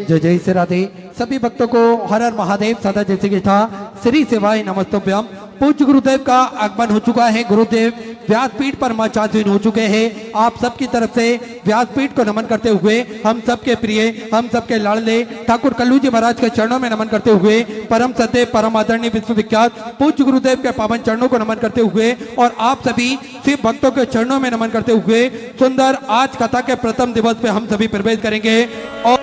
जय जय श्री राधे। सभी भक्तों को हर हर महादेव सदा जैसे कि था श्री सेवाय नमस्तोभ्यम। पूज्य गुरुदेव का आगमन हो चुका है। गुरुदेव व्यासपीठ पर मचासीन हो चुके हैं। आप सबकी तरफ से व्यासपीठ को नमन करते हुए हम सबके प्रिय, हम सबके लाडले ठाकुर कल्लू जी महाराज के चरणों में नमन करते हुए परम सत्य परम आदरणीय विश्वविख्यात पूज्य गुरुदेव के पावन चरणों को नमन करते हुए और आप सभी शिव भक्तों के चरणों में नमन करते हुए सुंदर आज कथा के प्रथम दिवस पे हम सभी प्रवेश करेंगे। और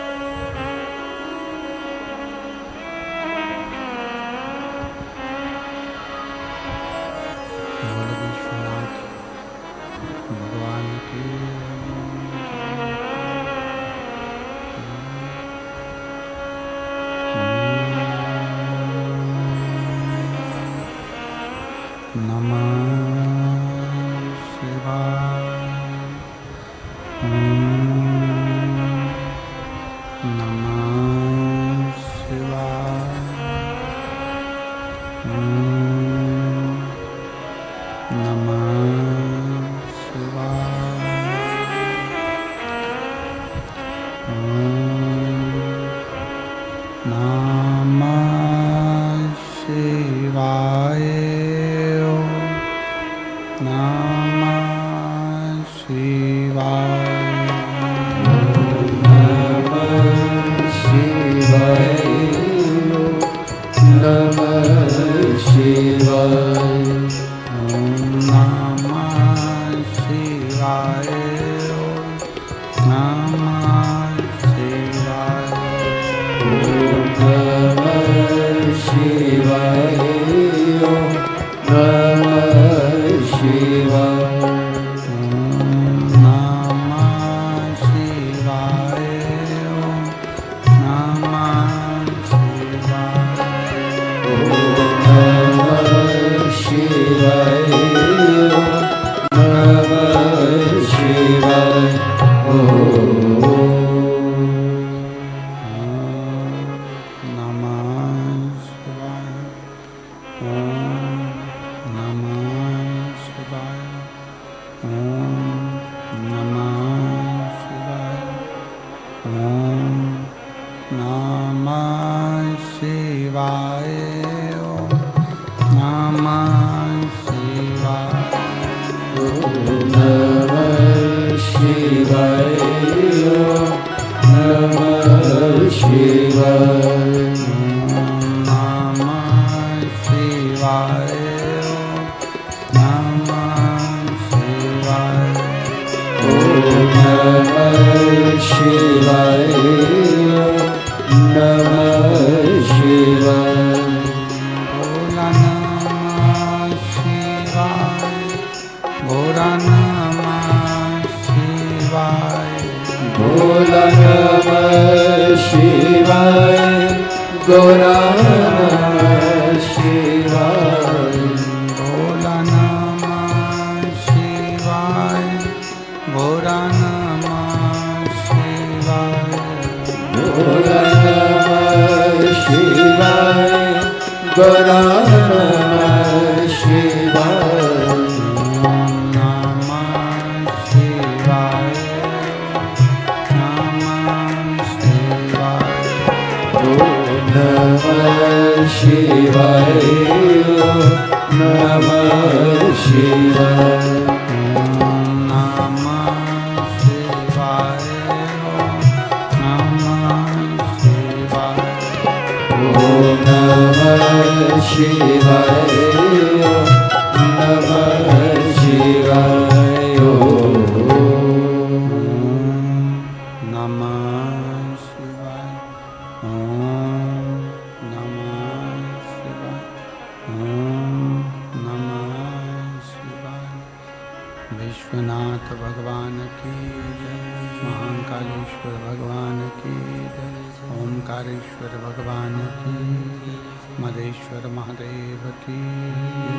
विश्वनाथ भगवान की जय, महाकालेश्वर भगवान की जय, ओमकारेश्वर भगवान की जय, मदेश्वर महादेव की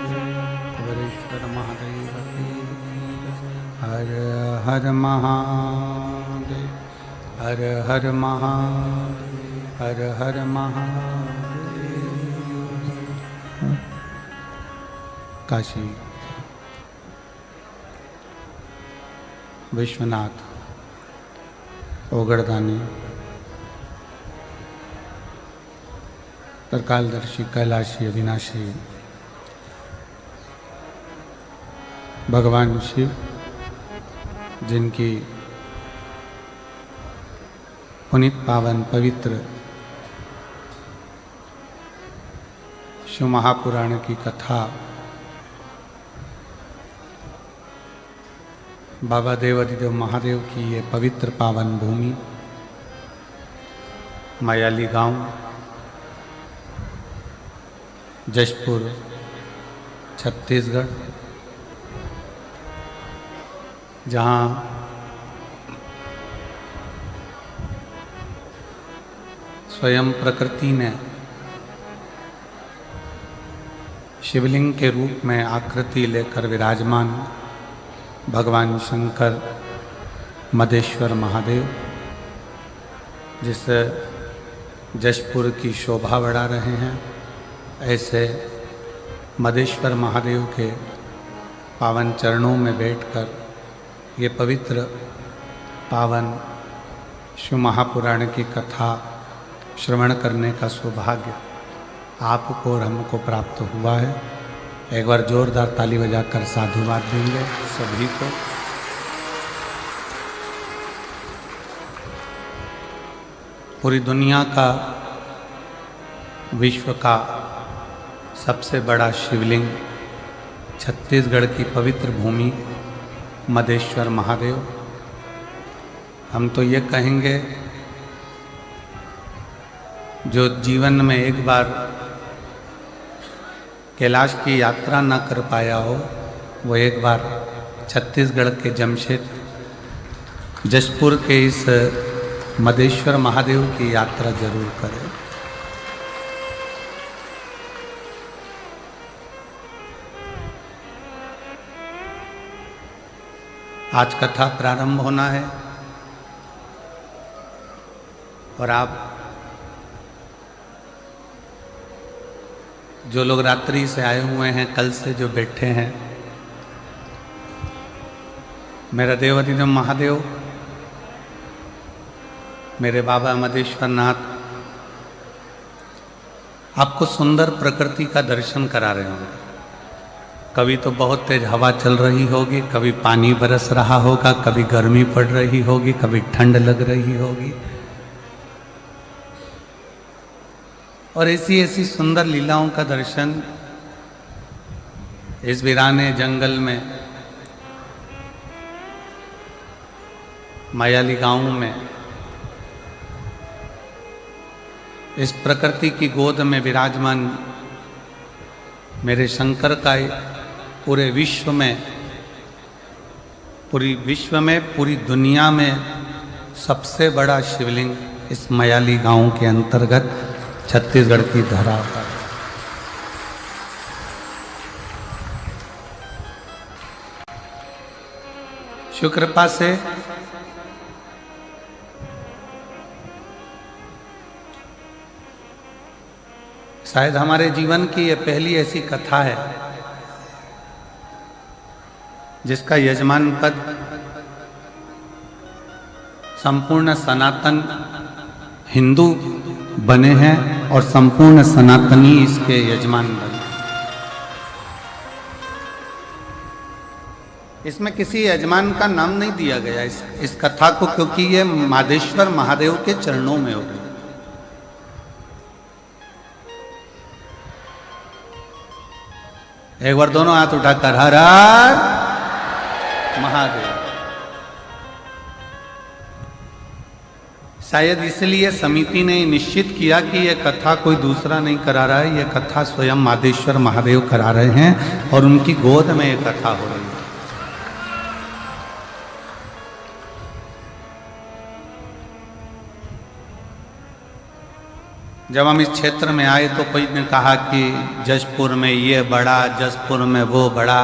जय, कुबेरेश्वर महादेव की जय। हर हर महादेव, हर हर महादेव, हर हर महादेव। काशी विश्वनाथ ओगड़दानी त्रिकालदर्शी कैलाशी अविनाशी भगवान शिव, जिनकी पुनीत पावन पवित्र शिव महापुराण की कथा बाबा देवाधिदेव महादेव की ये पवित्र पावन भूमि मायाली गांव, जशपुर, छत्तीसगढ़, जहाँ स्वयं प्रकृति ने शिवलिंग के रूप में आकृति लेकर विराजमान भगवान शंकर मदेश्वर महादेव, जिस जशपुर की शोभा बढ़ा रहे हैं, ऐसे मदेश्वर महादेव के पावन चरणों में बैठकर ये पवित्र पावन शिव महापुराण की कथा श्रवण करने का सौभाग्य आपको और हमको प्राप्त हुआ है। एक बार जोरदार ताली बजाकर साधुवाद देंगे सभी को। पूरी दुनिया का, विश्व का सबसे बड़ा शिवलिंग, छत्तीसगढ़ की पवित्र भूमि मदेश्वर महादेव। हम तो ये कहेंगे, जो जीवन में एक बार कैलाश की यात्रा न कर पाया हो, वो एक बार छत्तीसगढ़ के जमशेद जशपुर के इस मदेश्वर महादेव की यात्रा जरूर करें। आज कथा प्रारंभ होना है और आप जो लोग रात्रि से आए हुए हैं, कल से जो बैठे हैं, मेरा देवाधिदेव महादेव, मेरे बाबा मदेश्वर नाथ आपको सुंदर प्रकृति का दर्शन करा रहे होंगे। कभी तो बहुत तेज हवा चल रही होगी, कभी पानी बरस रहा होगा, कभी गर्मी पड़ रही होगी, कभी ठंड लग रही होगी, और ऐसी ऐसी सुंदर लीलाओं का दर्शन इस वीराने जंगल में, मायाली गांव में, इस प्रकृति की गोद में विराजमान मेरे शंकर का पूरे विश्व में, पूरी दुनिया में सबसे बड़ा शिवलिंग इस मायाली गांव के अंतर्गत छत्तीसगढ़ की धरा पर। शिव कृपा से शायद हमारे जीवन की यह पहली ऐसी कथा है जिसका यजमान पद संपूर्ण सनातन हिंदू बने हैं और संपूर्ण सनातनी इसके यजमान बने। इसमें किसी यजमान का नाम नहीं दिया गया इस कथा को, क्योंकि ये मादेश्वर महादेव के चरणों में हो गई। एक बार दोनों हाथ उठाकर हर हर महादेव। शायद इसलिए समिति ने निश्चित किया कि यह कथा कोई दूसरा नहीं करा रहा है, यह कथा स्वयं मादेश्वर महादेव करा रहे हैं और उनकी गोद में यह कथा हो रही है। जब हम इस क्षेत्र में आए तो कोई ने कहा कि जशपुर में ये बड़ा, जशपुर में वो बड़ा,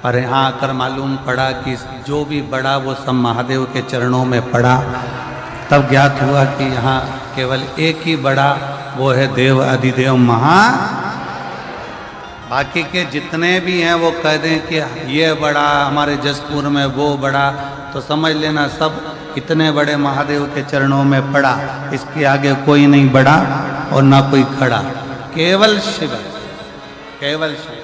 पर यहाँ आकर मालूम पड़ा कि जो भी बड़ा वो सब महादेव के चरणों में पड़ा। तब ज्ञात हुआ कि यहाँ केवल एक ही बड़ा, वो है देव अधिदेव महा। बाकी के जितने भी हैं वो कह दें कि ये बड़ा, हमारे जशपुर में वो बड़ा, तो समझ लेना सब इतने बड़े महादेव के चरणों में पड़ा, इसके आगे कोई नहीं बड़ा। और ना कोई खड़ा, केवल शिव, केवल शिव।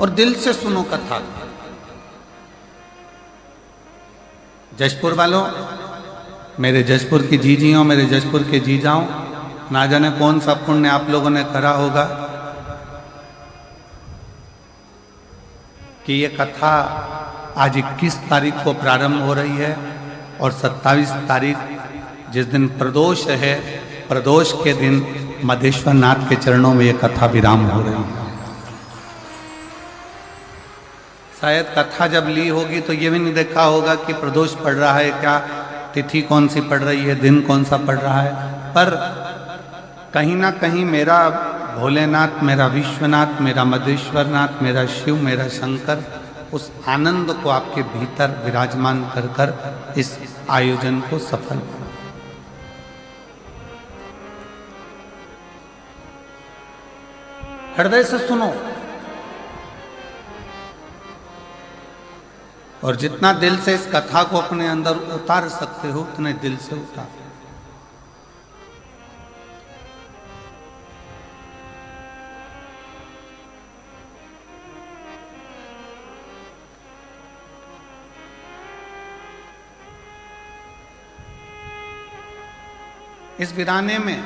और दिल से सुनो कथा। जशपुर वालों, मेरे जशपुर की जीजियों, मेरे जशपुर के जीजाओं, ना जाने कौन सा पुण्य आप लोगों ने करा होगा कि ये कथा आज 21 तारीख को प्रारंभ हो रही है और 27 तारीख जिस दिन प्रदोष है, प्रदोष के दिन मधेश्वर नाथ के चरणों में ये कथा विराम हो रही है। शायद कथा जब ली होगी तो ये भी नहीं देखा होगा कि प्रदोष पड़ रहा है क्या, तिथि कौन सी पड़ रही है, दिन कौन सा पड़ रहा है, पर कहीं ना कहीं मेरा भोलेनाथ, मेरा विश्वनाथ, मेरा मधेश्वरनाथ, मेरा शिव, मेरा शंकर उस आनंद को आपके भीतर विराजमान कर कर इस आयोजन को सफल बना। हृदय से सुनो और जितना दिल से इस कथा को अपने अंदर उतार सकते हो उतने दिल से उतार। इस वीराने में,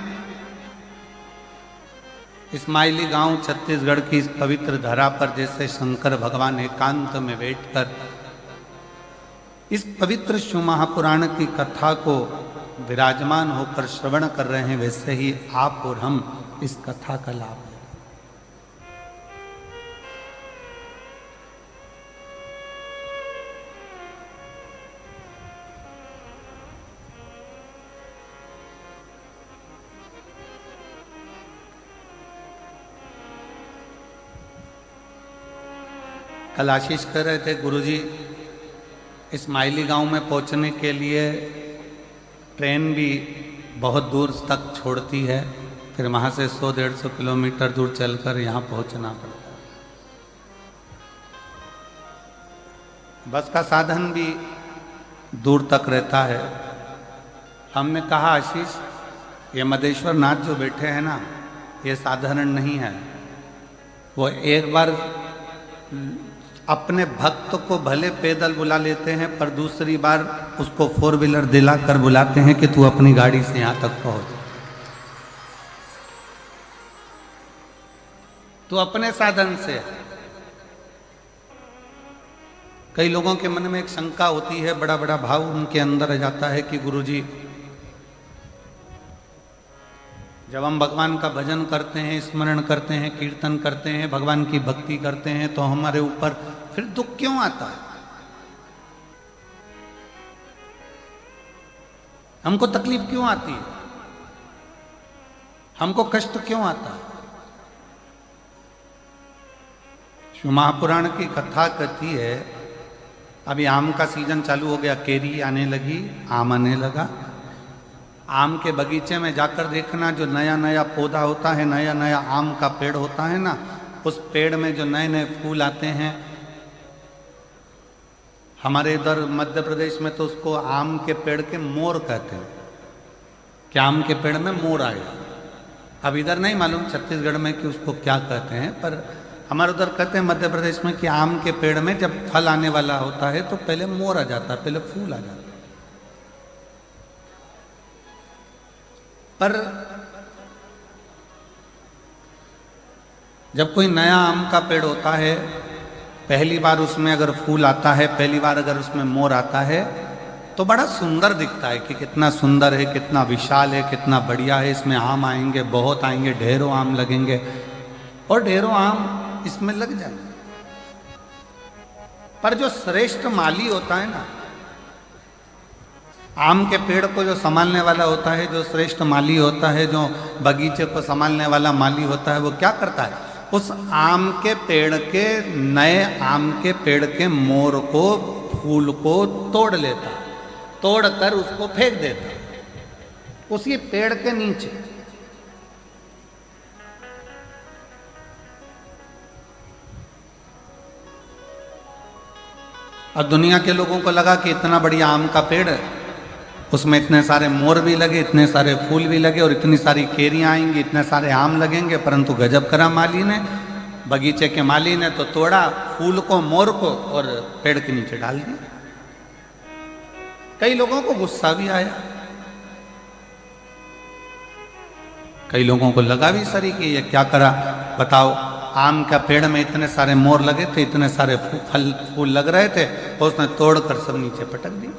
इस माइली गांव छत्तीसगढ़ की इस पवित्र धरा पर जैसे शंकर भगवान एकांत में बैठकर इस पवित्र शिव महापुराण की कथा को विराजमान होकर श्रवण कर रहे हैं, वैसे ही आप और हम इस कथा का लाभ लें। कल आशीष कर रहे थे गुरुजी, इस माइली गांव में पहुंचने के लिए ट्रेन भी बहुत दूर तक छोड़ती है, फिर वहां से 100-150 किलोमीटर दूर चलकर यहाँ पहुंचना पड़ता है। बस का साधन भी दूर तक रहता है। हमने कहा आशीष, ये मधेश्वर नाथ जो बैठे हैं ना, ये साधारण नहीं है। वो एक बार अपने भक्त को भले पैदल बुला लेते हैं, पर दूसरी बार उसको 4 व्हीलर दिला कर बुलाते हैं कि तू अपनी गाड़ी से यहां तक पहुंच। तू अपने साधन से। कई लोगों के मन में एक शंका होती है, बड़ा बड़ा भाव उनके अंदर आ जाता है कि गुरुजी, जब हम भगवान का भजन करते हैं, स्मरण करते हैं, कीर्तन करते हैं, भगवान की भक्ति करते हैं, तो हमारे ऊपर फिर दुख क्यों आता है? हमको तकलीफ क्यों आती है? हमको कष्ट क्यों आता है? शिव महापुराण की कथा कहती है, अभी आम का सीजन चालू हो गया, केरी आने लगी, आम आने लगा। आम के बगीचे में जाकर देखना, जो नया नया पौधा होता है, नया नया आम का पेड़ होता है ना, उस पेड़ में जो नए नए फूल आते हैं, हमारे इधर मध्य प्रदेश में तो उसको आम के पेड़ के मोर कहते हैं, कि आम के पेड़ में मोर आया। अब इधर नहीं मालूम छत्तीसगढ़ में कि उसको क्या कहते हैं, पर हमारे उधर कहते हैं मध्य प्रदेश में कि आम के पेड़ में जब फल आने वाला होता है तो पहले मोर आ जाता है, पहले फूल आ जाता है। पर जब कोई नया आम का पेड़ होता है, पहली बार उसमें अगर फूल आता है, पहली बार अगर उसमें मोर आता है, तो बड़ा सुंदर दिखता है कि कितना सुंदर है, कितना विशाल है, कितना बढ़िया है, इसमें आम आएंगे, बहुत आएंगे, ढेरों आम लगेंगे और ढेरों आम इसमें लग जाएंगे। पर जो श्रेष्ठ माली होता है ना, आम के पेड़ को जो संभालने वाला होता है, जो श्रेष्ठ माली होता है, जो बगीचे को संभालने वाला माली होता है, वो क्या करता है? उस आम के पेड़ के, नए आम के पेड़ के मोर को, फूल को तोड़ लेता है, तोड़कर उसको फेंक देता है उसी पेड़ के नीचे। और दुनिया के लोगों को लगा कि इतना बढ़िया आम का पेड़ है, उसमें इतने सारे मोर भी लगे, इतने सारे फूल भी लगे और इतनी सारी केरियां आएंगी, इतने सारे आम लगेंगे, परंतु गजब करा माली ने, बगीचे के माली ने तो तोड़ा फूल को, मोर को और पेड़ के नीचे डाल दिया। कई लोगों को गुस्सा भी आया, कई लोगों को लगा भी सरी कि ये क्या करा, बताओ आम का पेड़ में इतने सारे मोर लगे थे, इतने सारे फूल लग रहे थे, और उसने तोड़कर सब नीचे पटक दिया,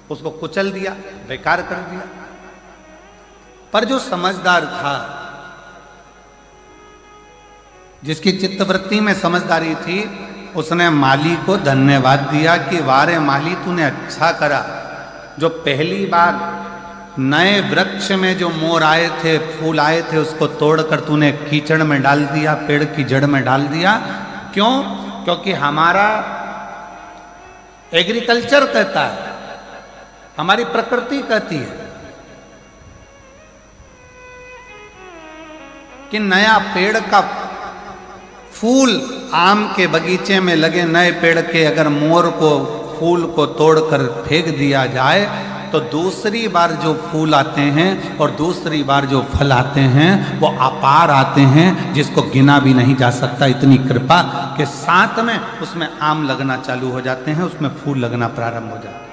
उसको कुचल दिया, बेकार कर दिया। पर जो समझदार था, जिसकी चित्तवृत्ति में समझदारी थी, उसने माली को धन्यवाद दिया कि वारे माली तूने अच्छा करा, जो पहली बार नए वृक्ष में जो मोर आए थे, फूल आए थे, उसको तोड़कर तूने कीचड़ में डाल दिया, पेड़ की जड़ में डाल दिया। क्यों? क्योंकि हमारा एग्रीकल्चर कहता है, हमारी प्रकृति कहती है कि नया पेड़ का फूल आम के बगीचे में लगे नए पेड़ के अगर मोर को, फूल को तोड़कर फेंक दिया जाए तो दूसरी बार जो फूल आते हैं और दूसरी बार जो फल आते हैं वो अपार आते हैं, जिसको गिना भी नहीं जा सकता। इतनी कृपा के साथ में उसमें आम लगना चालू हो जाते हैं, उसमें फूल लगना प्रारंभ हो जाते हैं।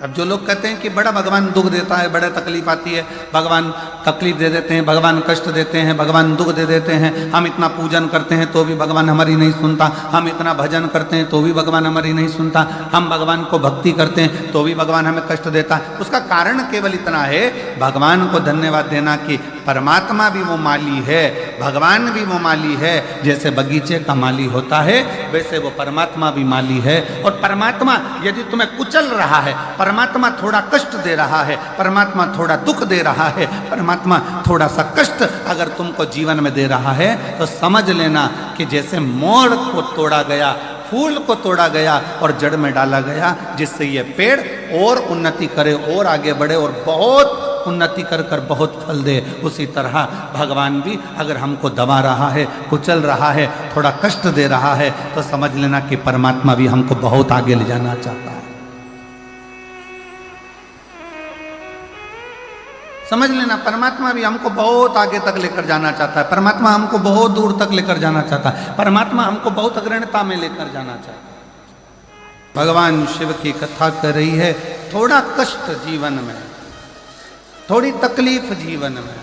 अब जो लोग कहते हैं कि बड़ा भगवान दुख देता है, बड़ा तकलीफ आती है, भगवान तकलीफ दे देते हैं, भगवान कष्ट देते हैं, भगवान दुख दे देते हैं, हम इतना पूजन करते हैं तो भी भगवान हमारी नहीं सुनता, हम इतना भजन करते हैं तो भी भगवान हमारी नहीं सुनता, हम भगवान को भक्ति करते हैं तो भी भगवान हमें कष्ट देता है। उसका कारण केवल इतना है, भगवान को धन्यवाद देना कि परमात्मा भी वो माली है, भगवान भी वो माली है। जैसे बगीचे का माली होता है वैसे वो परमात्मा भी माली है। और परमात्मा यदि तुम्हें कुचल रहा है, परमात्मा थोड़ा कष्ट दे रहा है, परमात्मा थोड़ा दुख दे रहा है, परमात्मा थोड़ा सा कष्ट अगर तुमको जीवन में दे रहा है, तो समझ लेना कि जैसे मोर को तोड़ा गया, फूल को तोड़ा गया और जड़ में डाला गया, जिससे ये पेड़ और उन्नति करे और आगे बढ़े और बहुत उन्नति कर कर बहुत फल दे, उसी तरह भगवान भी अगर हमको दबा रहा है, कुचल रहा है, थोड़ा कष्ट दे रहा है, तो समझ लेना कि परमात्मा भी हमको बहुत आगे ले जाना चाहता है। समझ लेना, परमात्मा भी हमको बहुत आगे तक लेकर जाना चाहता है, परमात्मा हमको बहुत दूर तक लेकर जाना चाहता है, परमात्मा हमको बहुत अग्रणता में लेकर जाना चाहता है। भगवान शिव की कथा कर रही है, थोड़ा कष्ट जीवन में, थोड़ी तकलीफ जीवन में,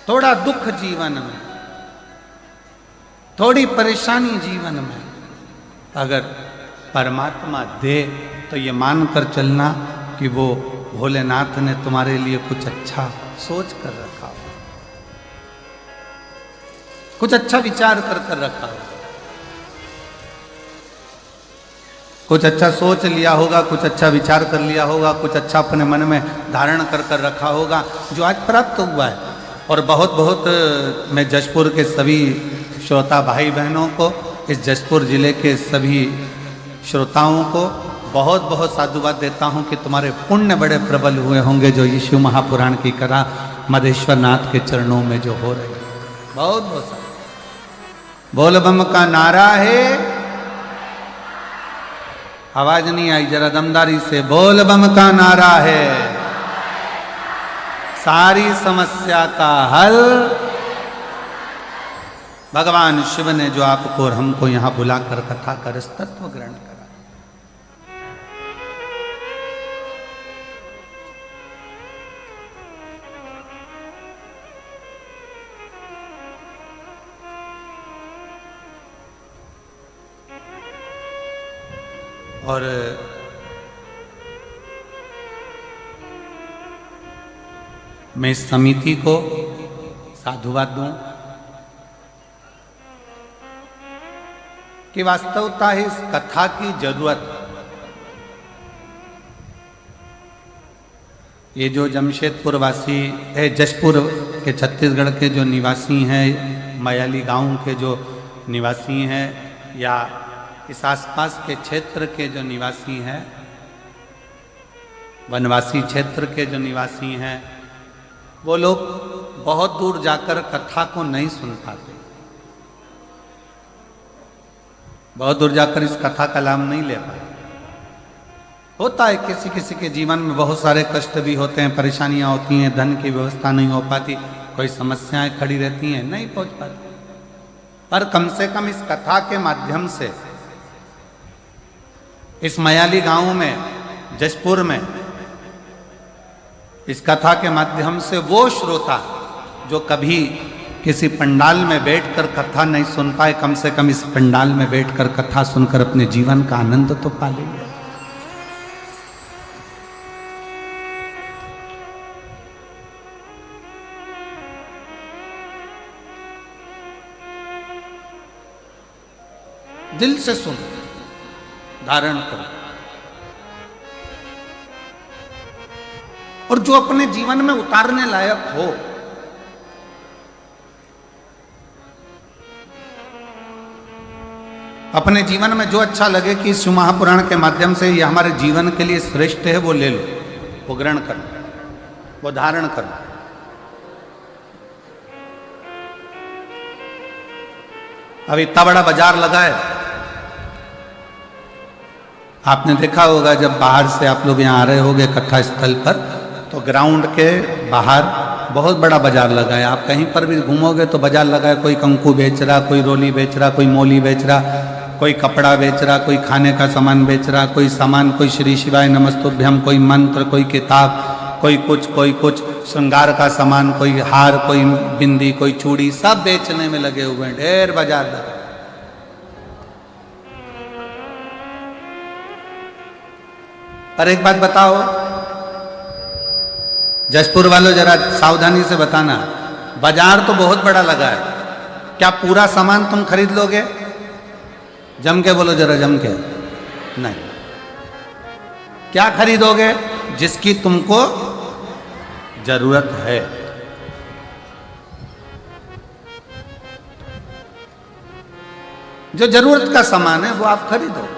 थोड़ा दुख जीवन में, थोड़ी परेशानी जीवन में अगर परमात्मा दे तो ये मानकर चलना कि वो भोलेनाथ ने तुम्हारे लिए कुछ अच्छा सोच कर रखा हो, कुछ अच्छा विचार कर कर रखा हो, कुछ अच्छा सोच लिया होगा, कुछ अच्छा विचार कर लिया होगा, कुछ अच्छा अपने मन में धारण कर कर रखा होगा, जो आज प्राप्त हुआ है। और बहुत बहुत मैं जशपुर के सभी श्रोता भाई बहनों को, इस जशपुर जिले के सभी श्रोताओं को बहुत बहुत साधुवाद देता हूँ कि तुम्हारे पुण्य बड़े प्रबल हुए होंगे, जो यीशु महापुराण की कथा मधेश्वर नाथ के चरणों में जो हो रही है। बहुत बहुत बोल बम का नारा है, आवाज नहीं आई, जरा दमदारी से बोल बम का नारा है, सारी समस्या का हल भगवान शिव ने जो आपको और हमको यहाँ बुलाकर कथा कर इस तत्व ग्रहण करा। और मैं इस समिति को साधुवाद दूं कि वास्तवता है इस कथा की जरूरत। ये जो जमशेदपुर वासी है, जशपुर के छत्तीसगढ़ के जो निवासी हैं, मयाली गांव के जो निवासी हैं, या इस आसपास के क्षेत्र के जो निवासी हैं, वनवासी क्षेत्र के जो निवासी हैं, वो लोग बहुत दूर जाकर कथा को नहीं सुन पाते, बहुत दूर जाकर इस कथा का लाभ नहीं ले पाते। होता है किसी किसी के जीवन में बहुत सारे कष्ट भी होते हैं, परेशानियां होती हैं, धन की व्यवस्था नहीं हो पाती, कोई समस्याएं खड़ी रहती हैं, नहीं पहुंच पाती। पर कम से कम इस कथा के माध्यम से इस मयाली गांव में, जशपुर में, इस कथा के माध्यम से वो श्रोता जो कभी किसी पंडाल में बैठकर कथा नहीं सुन पाए, कम से कम इस पंडाल में बैठकर कथा सुनकर अपने जीवन का आनंद तो पा लेंगे। दिल से सुन, धारण करो, और जो अपने जीवन में उतारने लायक हो, अपने जीवन में जो अच्छा लगे कि इस महापुराण के माध्यम से ये हमारे जीवन के लिए श्रेष्ठ है, वो ले लो, वो ग्रहण करो, वो धारण करो। अब इतना बड़ा बाजार लगा है, आपने देखा होगा जब बाहर से आप लोग यहाँ आ रहे होंगे कथा स्थल पर, तो ग्राउंड के बाहर बहुत बड़ा बाजार लगा है। आप कहीं पर भी घूमोगे तो बाजार लगा है, कोई कंकु बेच रहा, कोई रोली बेच रहा, कोई मोली बेच रहा, कोई कपड़ा बेच रहा, कोई खाने का सामान बेच रहा, कोई सामान, कोई श्री शिवाय नमस्तुभ्यम, कोई मंत्र, कोई किताब, कोई कुछ श्रृंगार का सामान, कोई हार, कोई बिंदी, कोई चूड़ी, सब बेचने में लगे हुए हैं, ढेर बाजार लगा। पर एक बात बताओ, जशपुर वालों जरा सावधानी से बताना, बाजार तो बहुत बड़ा लगा है, क्या पूरा सामान तुम खरीद लोगे? जम के बोलो जरा, जम के। नहीं। क्या खरीदोगे? जिसकी तुमको जरूरत है। जो जरूरत का सामान है वो आप खरीदो।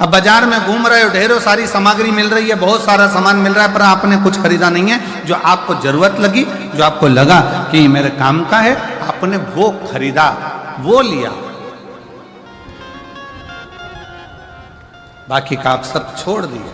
अब बाजार में घूम रहे हो, ढेरों सारी सामग्री मिल रही है, बहुत सारा सामान मिल रहा है, पर आपने कुछ खरीदा नहीं है। जो आपको जरूरत लगी, जो आपको लगा कि मेरे काम का है, आपने वो खरीदा, वो लिया, बाकी का आप सब छोड़ दिए।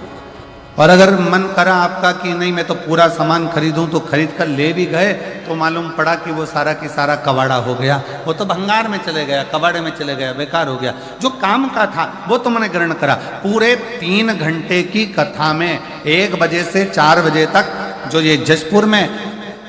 और अगर मन करा आपका कि नहीं मैं तो पूरा सामान खरीदूं, तो खरीद कर ले भी गए तो मालूम पड़ा कि वो सारा की सारा कबाड़ा हो गया, वो तो भंगार में चले गया, कबाड़े में चले गया, बेकार हो गया। जो काम का था वो तुमने ग्रहण करा। पूरे 3 घंटे की कथा में 1 बजे से 4 बजे तक जो ये जशपुर में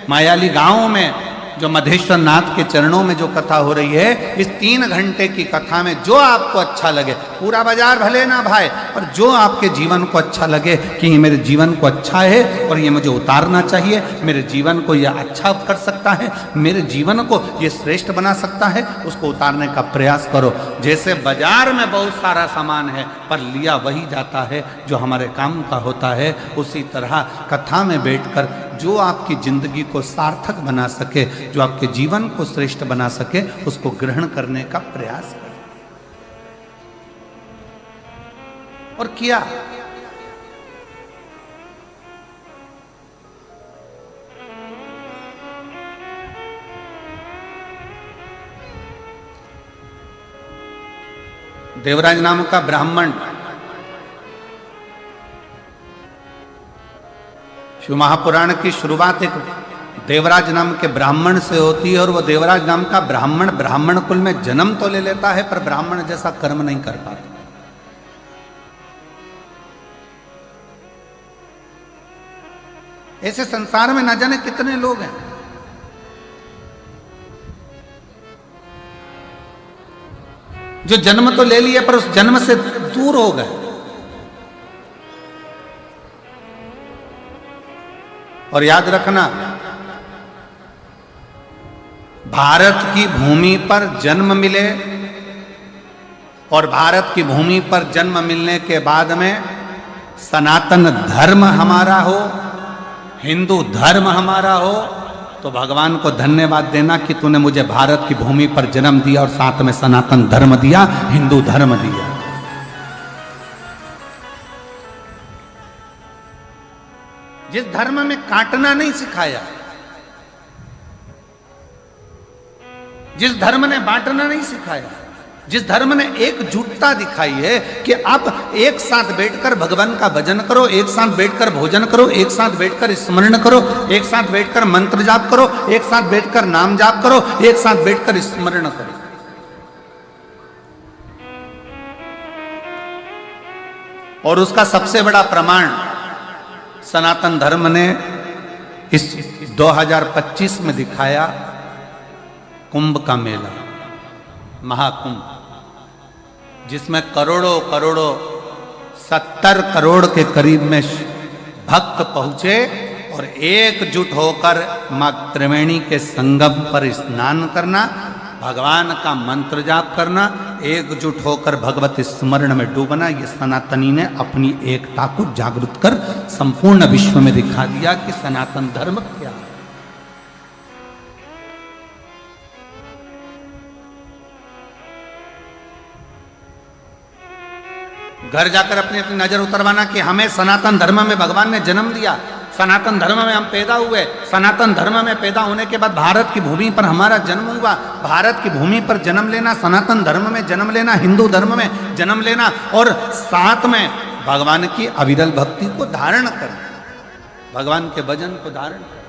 मायाली गांव में जो मधेश्वर नाथ के चरणों में जो कथा हो रही है, इस 3 घंटे की कथा में जो आपको अच्छा लगे, पूरा बाजार भले ना भाई, पर जो आपके जीवन को अच्छा लगे कि ये मेरे जीवन को अच्छा है और ये मुझे उतारना चाहिए, मेरे जीवन को ये अच्छा कर सकता है, मेरे जीवन को ये श्रेष्ठ बना सकता है, उसको उतारने का प्रयास करो। जैसे बाजार में बहुत सारा सामान है पर लिया वही जाता है जो हमारे काम का होता है, उसी तरह कथा में बैठकर जो आपकी जिंदगी को सार्थक बना सके, जो आपके जीवन को श्रेष्ठ बना सके, उसको ग्रहण करने का प्रयास करें। और किया। देवराज नाम का ब्राह्मण शिव महापुराण की शुरुआत एक देवराज नाम के ब्राह्मण से होती है, और वो देवराज नाम का ब्राह्मण कुल में जन्म तो ले लेता है पर ब्राह्मण जैसा कर्म नहीं कर पाता। ऐसे संसार में न जाने कितने लोग हैं। जो जन्म तो ले लिए पर उस जन्म से दूर हो गए। और याद रखना, भारत की भूमि पर जन्म मिले और भारत की भूमि पर जन्म मिलने के बाद में सनातन धर्म हमारा हो, हिंदू धर्म हमारा हो, तो भगवान को धन्यवाद देना कि तूने मुझे भारत की भूमि पर जन्म दिया और साथ में सनातन धर्म दिया, हिंदू धर्म दिया। जिस धर्म में काटना नहीं सिखाया, जिस धर्म ने बांटना नहीं सिखाया, जिस धर्म ने एकजुटता दिखाई है कि आप एक साथ बैठकर भगवान का भजन करो, एक साथ बैठकर भोजन करो, एक साथ बैठकर स्मरण करो, एक साथ बैठकर मंत्र जाप करो, एक साथ बैठकर नाम जाप करो, एक साथ बैठकर स्मरण करो। और उसका सबसे बड़ा प्रमाण सनातन धर्म ने इस 2025 में दिखाया, कुंभ का मेला, महाकुंभ, जिसमें करोड़ों करोड़ों 70 करोड़ के करीब में भक्त पहुंचे और एकजुट होकर मां त्रिवेणी के संगम पर स्नान करना, भगवान का मंत्र जाप करना, एकजुट होकर भगवत स्मरण में डूबना। ये सनातनी ने अपनी एकता को जागृत कर संपूर्ण विश्व में दिखा दिया कि सनातन धर्म क्या है। घर जाकर अपनी अपनी नजर उतरवाना कि हमें सनातन धर्म में भगवान ने जन्म दिया, सनातन धर्म में हम पैदा हुए, सनातन धर्म में पैदा होने के बाद भारत की भूमि पर हमारा जन्म हुआ। भारत की भूमि पर जन्म लेना, सनातन धर्म में जन्म लेना, हिंदू धर्म में जन्म लेना और साथ में भगवान की अविरल भक्ति को धारण करना, भगवान के भजन को धारण करना।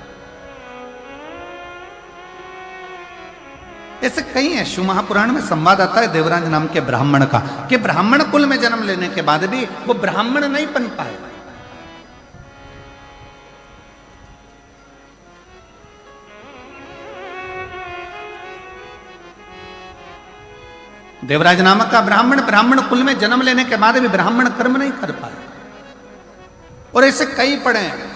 ऐसे कई है। शिव महापुराण में संवाद आता है देवराज नाम के ब्राह्मण का, कि ब्राह्मण कुल में जन्म लेने के बाद भी वो ब्राह्मण नहीं बन पाए। देवराज नामक का ब्राह्मण कुल में जन्म लेने के बाद भी ब्राह्मण कर्म नहीं कर पाए। और ऐसे कई पढ़े हैं।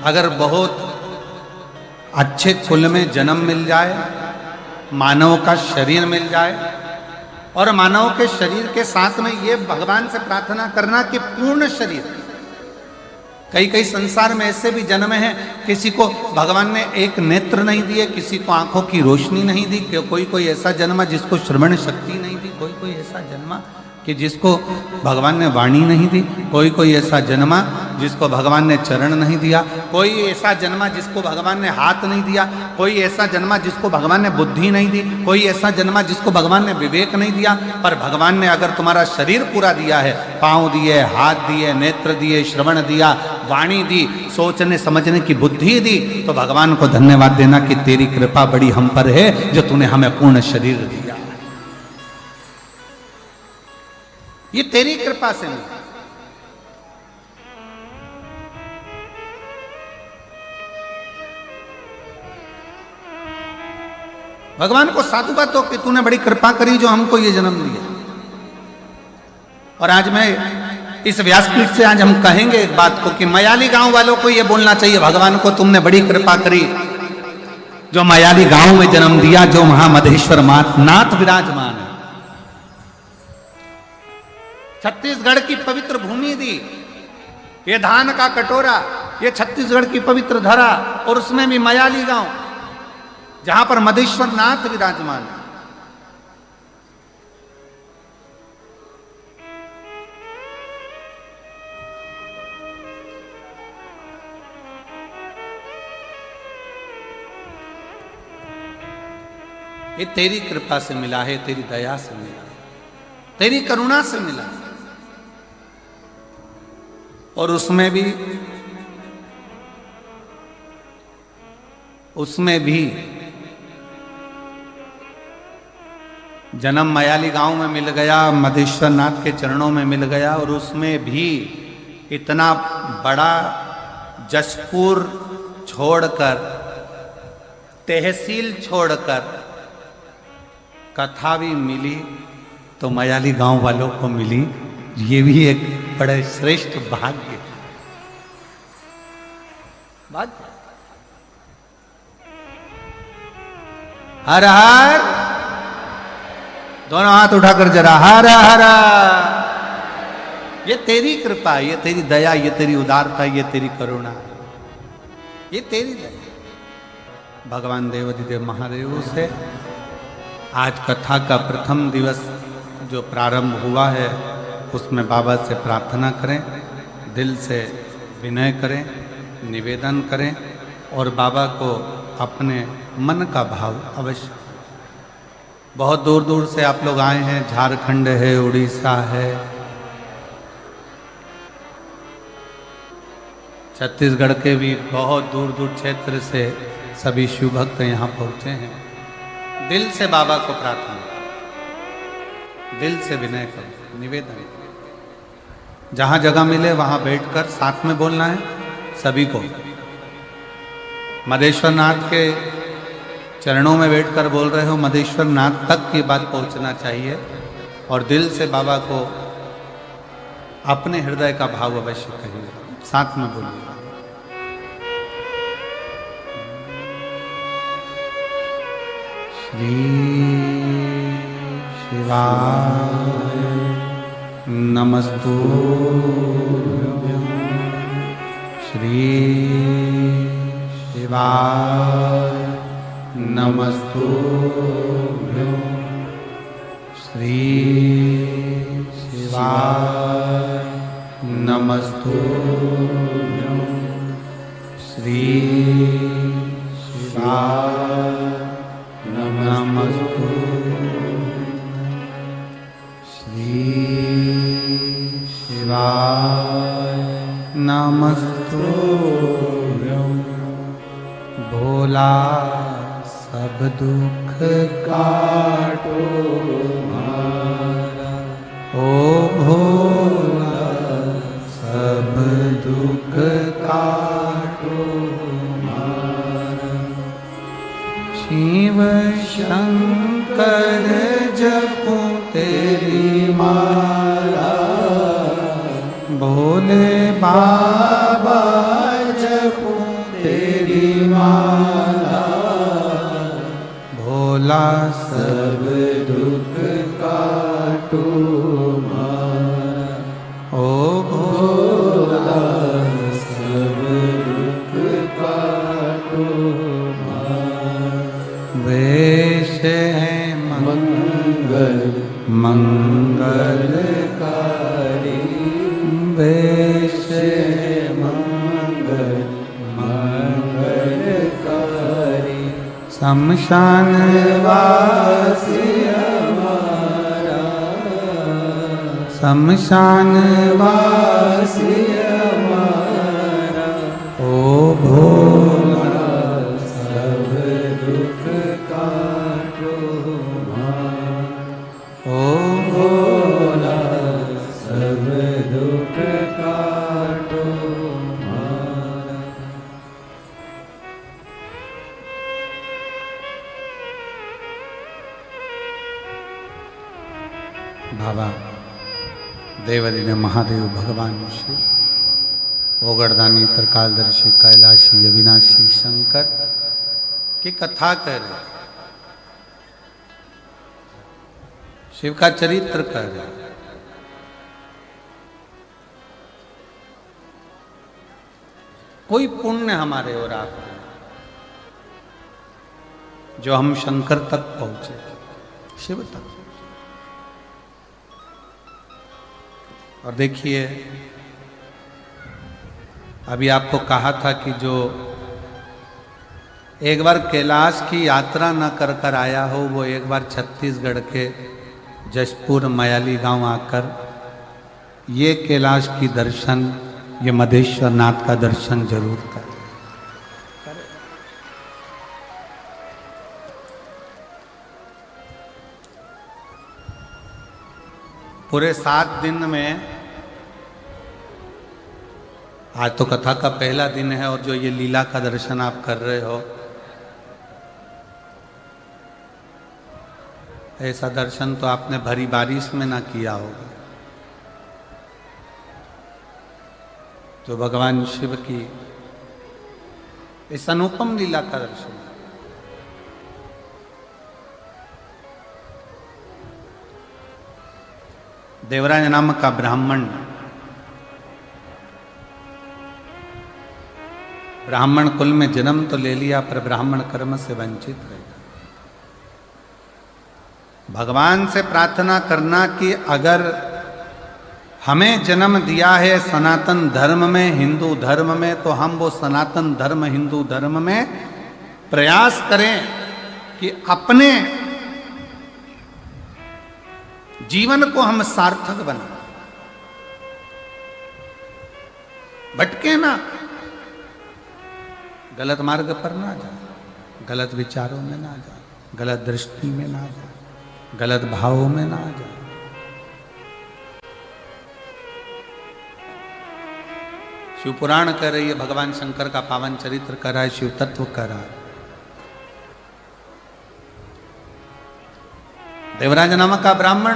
अगर बहुत अच्छे कुल में जन्म मिल जाए, मानव का शरीर मिल जाए और मानव के शरीर के साथ में ये भगवान से प्रार्थना करना कि पूर्ण शरीर। कई संसार में ऐसे भी जन्म हैं, किसी को भगवान ने एक नेत्र नहीं दिए, किसी को आंखों की रोशनी नहीं दी, कोई ऐसा जन्मा जिसको श्रवण शक्ति नहीं दी, कोई ऐसा जन्मा कि जिसको भगवान ने वाणी नहीं दी, कोई ऐसा जन्मा जिसको भगवान ने चरण नहीं दिया, कोई ऐसा जन्मा जिसको भगवान ने हाथ नहीं दिया, कोई ऐसा जन्मा जिसको भगवान ने बुद्धि नहीं दी, कोई ऐसा जन्मा जिसको भगवान ने विवेक नहीं दिया। पर भगवान ने अगर तुम्हारा शरीर पूरा दिया है, पाँव दिए, हाथ दिए, नेत्र दिए, श्रवण दिया, वाणी दी, सोचने समझने की बुद्धि दी, तो भगवान को धन्यवाद देना कि तेरी कृपा बड़ी हम पर है जो तूने हमें पूर्ण शरीर दिया। ये तेरी कृपा से मिला। भगवान को साधुवाद हो कि तूने बड़ी कृपा करी जो हमको ये जन्म दिया। और आज मैं इस व्यासपीठ से आज हम कहेंगे एक बात को कि मयाली गांव वालों को ये बोलना चाहिए, भगवान को तुमने बड़ी कृपा करी जो मयाली गांव में जन्म दिया, जो महामधेश्वर नाथ विराजमान है। छत्तीसगढ़ की पवित्र भूमि दी, ये धान का कटोरा, ये छत्तीसगढ़ की पवित्र धरा, और उसमें भी मयाली गांव जहां पर मधेश्वर नाथ विराजमान है। ये तेरी कृपा से मिला है, तेरी दया से मिला है, तेरी करुणा से मिला है। और उसमें भी जन्म मयाली गांव में मिल गया, मधेश्वर नाथ के चरणों में मिल गया, और उसमें भी इतना बड़ा जशपुर छोड़कर, तहसील छोड़कर कथा भी मिली तो मयाली गांव वालों को मिली। ये भी एक बड़ा श्रेष्ठ भाग्य। हर हर, दोनों हाथ उठाकर जरा हर हर। ये तेरी कृपा, ये तेरी दया, ये तेरी उदारता, ये तेरी करुणा, ये तेरी दया। भगवान देवाधिदेव महादेव से आज कथा का प्रथम दिवस जो प्रारंभ हुआ है उसमें बाबा से प्रार्थना करें, दिल से विनय करें, निवेदन करें और बाबा को अपने मन का भाव अवश्य। बहुत दूर दूर से आप लोग आए हैं, झारखंड है, उड़ीसा है, छत्तीसगढ़ के भी बहुत दूर दूर क्षेत्र से सभी शिव भक्त यहाँ पहुँचे हैं। दिल से बाबा को प्रार्थना, दिल से विनय करो, निवेदन। जहाँ जगह मिले वहाँ बैठकर साथ में बोलना है सभी को। मदेश्वर नाथ के चरणों में बैठकर बोल रहे हो, मदेश्वर नाथ तक की बात पहुँचना चाहिए और दिल से बाबा को अपने हृदय का भाव अवश्य कहिए, साथ में बोलिए। श्री शिवाय नमस्तुभ्यं, श्री शिवाय नमस्तुभ्यं, श्री शिवाय नमस्तुभ्यं, श्री शिवाय नमस्तुभ्यं, श्री शिवाय नमस्तुभ्यं। भोला सब दुख काटो हमारा, ओ भोला सब दुख काटो हमारा। शिव शंकर जपो तेरी माला, भोले बाबा जपो तेरी माला। भोला सब दुख काटो हमारा, ओ भोला सब दुख काटो हमारा। वेश है मंगल मंगलकारी, वेश है मंगल मंगलकारी। शमशान वासी हमारा, शमशान वासी हमारा। ओ भोला सब दुख काटो हमारा, ओ भोला सब दुख काटो हमारा। बाबा देवाधिदेव महादेव भगवान शिव, ओगरदानी, त्रिकालदर्शी, कैलाशी, अविनाशी शंकर की कथा कह रहे, शिव का चरित्र कह रहे। कोई पुण्य हमारे और आपके जो हम शंकर तक पहुंचे, शिव तक। और देखिए, अभी आपको कहा था कि जो एक बार कैलाश की यात्रा न कर कर आया हो, वो एक बार छत्तीसगढ़ के जशपुर मयाली गांव आकर ये कैलाश की दर्शन, ये मदेश्वर नाथ का दर्शन जरूर कर। पूरे 7 दिन में, आज तो कथा का पहला दिन है और जो ये लीला का दर्शन आप कर रहे हो, ऐसा दर्शन तो आपने भरी बारिश में ना किया होगा। तो भगवान शिव की इस अनुपम लीला का दर्शन, देवराज नाम का ब्राह्मण, ब्राह्मण कुल में जन्म तो ले लिया पर ब्राह्मण कर्म से वंचित रह गया। भगवान से प्रार्थना करना कि अगर हमें जन्म दिया है सनातन धर्म में, हिंदू धर्म में, तो हम वो सनातन धर्म हिंदू धर्म में प्रयास करें कि अपने जीवन को हम सार्थक बनाएं, भटके ना, गलत मार्ग पर ना जाए, गलत विचारों में ना जाए, गलत दृष्टि में ना जाए, गलत भावों में ना जाए। शिव पुराण कह रही है, भगवान शंकर का पावन चरित्र कर रहा है, शिव तत्व कर रहा है। देवराज नामक का ब्राह्मण,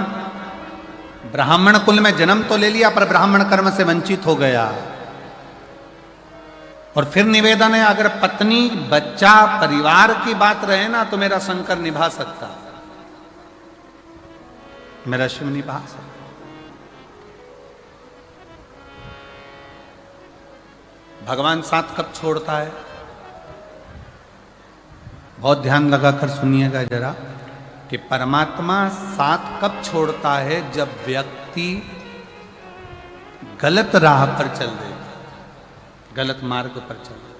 ब्राह्मण कुल में जन्म तो ले लिया पर ब्राह्मण कर्म से वंचित हो गया। और फिर निवेदन है, अगर पत्नी बच्चा परिवार की बात रहे ना तो मेरा शंकर निभा सकता, मेरा शिव निभा सकता। भगवान साथ कब छोड़ता है? बहुत ध्यान लगाकर सुनिएगा जरा कि परमात्मा साथ कब छोड़ता है? जब व्यक्ति गलत राह पर चल देता, गलत मार्ग पर चल देता।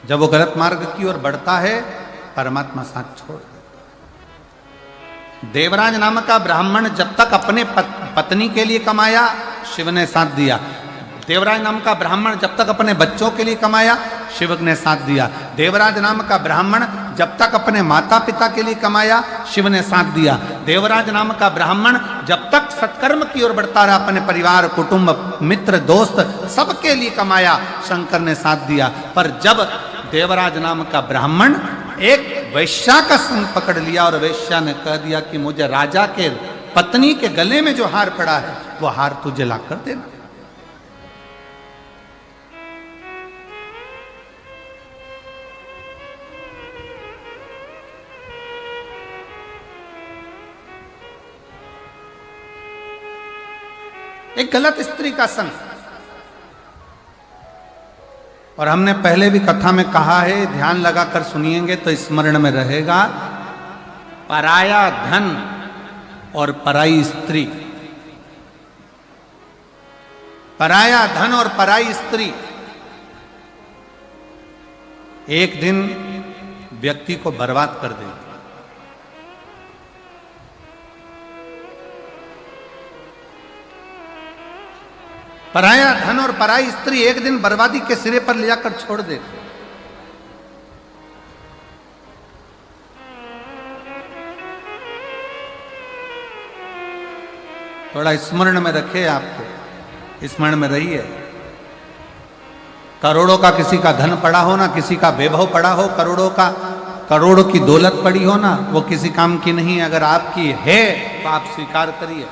जब वो गलत मार्ग की ओर बढ़ता है, परमात्मा साथ छोड़ देता। देवराज नामक का ब्राह्मण जब तक अपने पत्नी के लिए कमाया, शिव ने साथ दिया। देवराज नाम का ब्राह्मण जब तक अपने बच्चों के लिए कमाया, शिव ने साथ दिया। देवराज नाम का ब्राह्मण जब तक अपने माता पिता के लिए कमाया, शिव ने साथ दिया। देवराज नाम का ब्राह्मण जब तक सत्कर्म की ओर बढ़ता रहा, अपने परिवार, कुटुंब, मित्र, दोस्त सबके लिए कमाया, शंकर ने साथ दिया। पर जब देवराज नाम का ब्राह्मण एक वैश्या का संग पकड़ लिया और वैश्या ने कह दिया कि मुझे राजा के पत्नी के गले में जो हार पड़ा है वो हार तुझे ला कर देना, एक गलत स्त्री का संग। और हमने पहले भी कथा में कहा है, ध्यान लगाकर सुनिएंगे तो स्मरण में रहेगा, पराया धन और पराई स्त्री, पराया धन और पराई स्त्री एक दिन व्यक्ति को बर्बाद कर देती। पराया धन और पराई स्त्री एक दिन बर्बादी के सिरे पर ले जाकर छोड़ देती। थोड़ा स्मरण में रखे, आपको स्मरण में रहिए। करोड़ों का किसी का धन पड़ा हो ना, किसी का वैभव पड़ा हो, करोड़ों की दौलत पड़ी हो ना, वो किसी काम की नहीं है। अगर आपकी है तो आप स्वीकार करिए।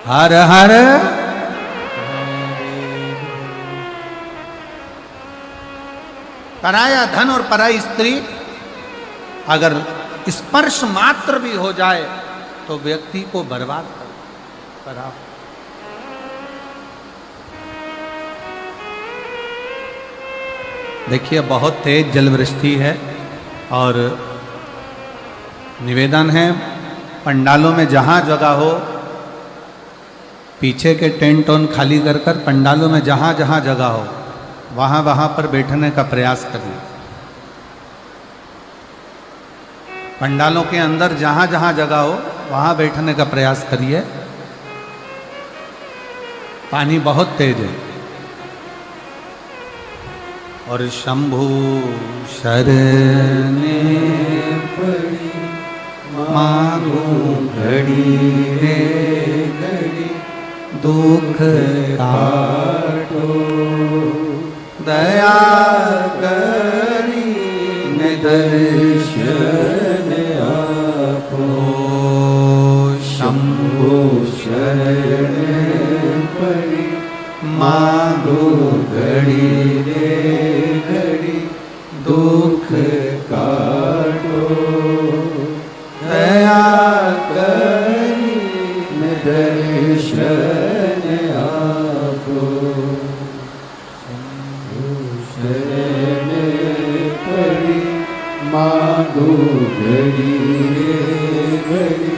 हर हर पराया धन और पराई स्त्री अगर स्पर्श मात्र भी हो जाए तो व्यक्ति को बर्बाद करा। देखिए, बहुत तेज जलवृष्टि है और निवेदन है, पंडालों में जहां जगह हो पीछे के टेंट ऑन खाली कर कर पंडालों में जहां जहां जगह हो वहां पर बैठने का प्रयास करिए। पंडालों के अंदर जहां जहां जगह हो वहां बैठने का प्रयास करिए। पानी बहुत तेज है। और शंभु शरणे पड़ी मांगू घड़ी रे घड़ी, दुख काटो दया करी दर्शन आपो। घड़ी रे घड़ी दुख काटो, दया करी दर्शन आपो, शरण पड़ी मांगो घड़ी रे घड़ी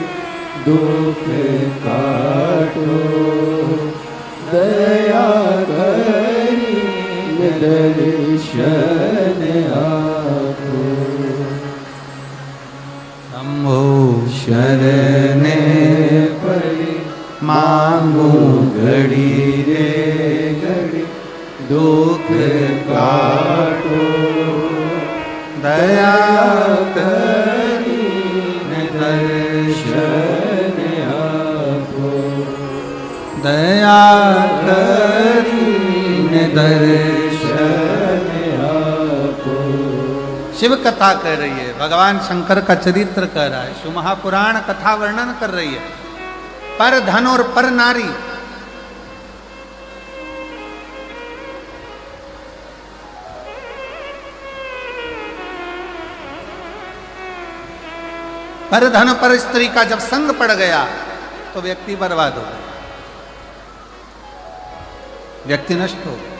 दुख काटो, दया करी दर्शन आपो, शंभो शरण पड़ी मांगो घड़ी रे घड़ी दुख काटो, दया करी दर्शन आपो, दया करी दर्शन आपो। शिव कथा कह रही है, भगवान शंकर का चरित्र कह रहा है, शिव महापुराण कथा वर्णन कर रही है। पर धन और पर नारी, पर धन पर स्त्री का जब संग पड़ गया तो व्यक्ति बर्बाद हो गया, व्यक्ति नष्ट हो गया।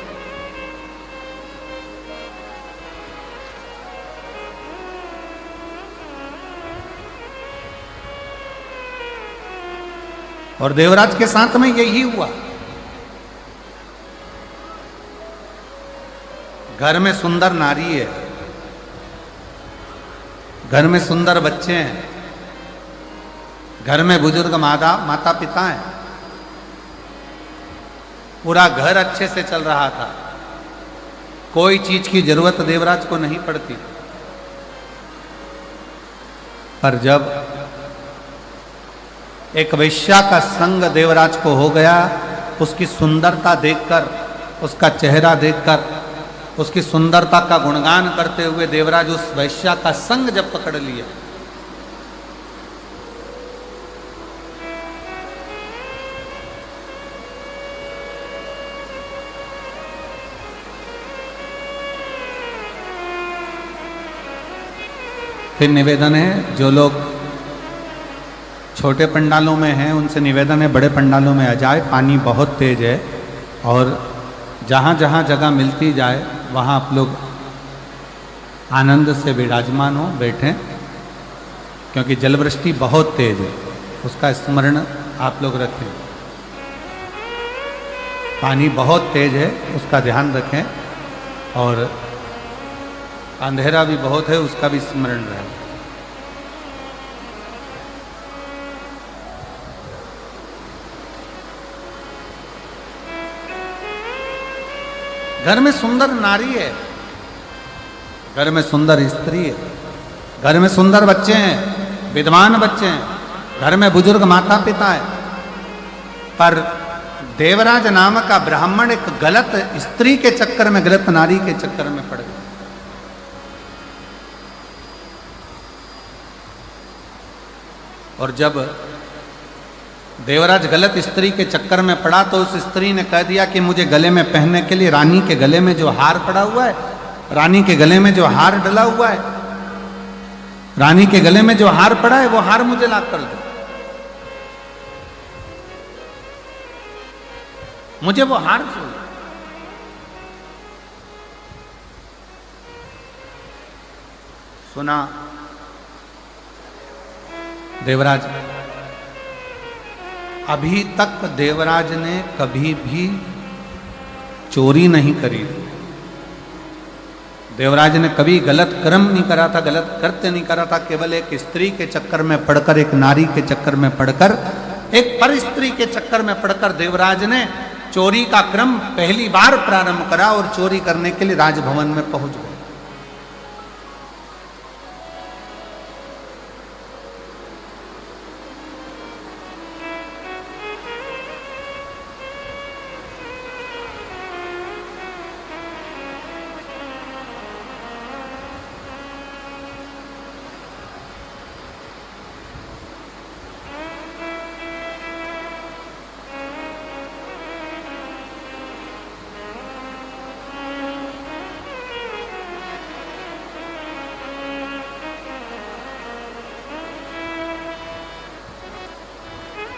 और देवराज के साथ में यही हुआ। घर में सुंदर नारी है, घर में सुंदर बच्चे हैं, घर में बुजुर्ग माता पिता हैं, पूरा घर अच्छे से चल रहा था, कोई चीज की जरूरत देवराज को नहीं पड़ती। पर जब एक वैश्या का संग देवराज को हो गया, उसकी सुंदरता देखकर, उसका चेहरा देखकर, उसकी सुंदरता का गुणगान करते हुए देवराज उस वैश्या का संग जब पकड़ लिया, फिर निवेदन है, जो लोग छोटे पंडालों में हैं उनसे निवेदन है बड़े पंडालों में आ जाए, पानी बहुत तेज है और जहाँ जहाँ जगह मिलती जाए वहाँ आप लोग आनंद से विराजमान हो, बैठें, क्योंकि जलवृष्टि बहुत तेज है, उसका स्मरण आप लोग रखें। पानी बहुत तेज है, उसका ध्यान रखें, और अंधेरा भी बहुत है, उसका भी स्मरण रहे। घर में सुंदर नारी है, घर में सुंदर स्त्री है, घर में सुंदर बच्चे हैं, विद्वान बच्चे हैं, घर में बुजुर्ग माता पिता है, पर देवराज नाम का ब्राह्मण एक गलत स्त्री के चक्कर में, गलत नारी के चक्कर में पड़ गया। और जब देवराज गलत स्त्री के चक्कर में पड़ा तो उस स्त्री ने कह दिया कि मुझे गले में पहनने के लिए, रानी के गले में जो हार पड़ा हुआ है, रानी के गले में जो हार डला हुआ है, रानी के गले में जो हार पड़ा है वो हार मुझे ला कर दो, मुझे वो हार चाहिए। सुना देवराज, अभी तक देवराज ने कभी भी चोरी नहीं करी थी, देवराज ने कभी गलत कर्म नहीं करा था, गलत कृत्य नहीं करा था। केवल एक स्त्री के चक्कर में पड़कर, एक नारी के चक्कर में पड़कर, एक पर स्त्री के चक्कर में पड़कर देवराज ने चोरी का क्रम पहली बार प्रारंभ करा और चोरी करने के लिए राजभवन में पहुंच गए।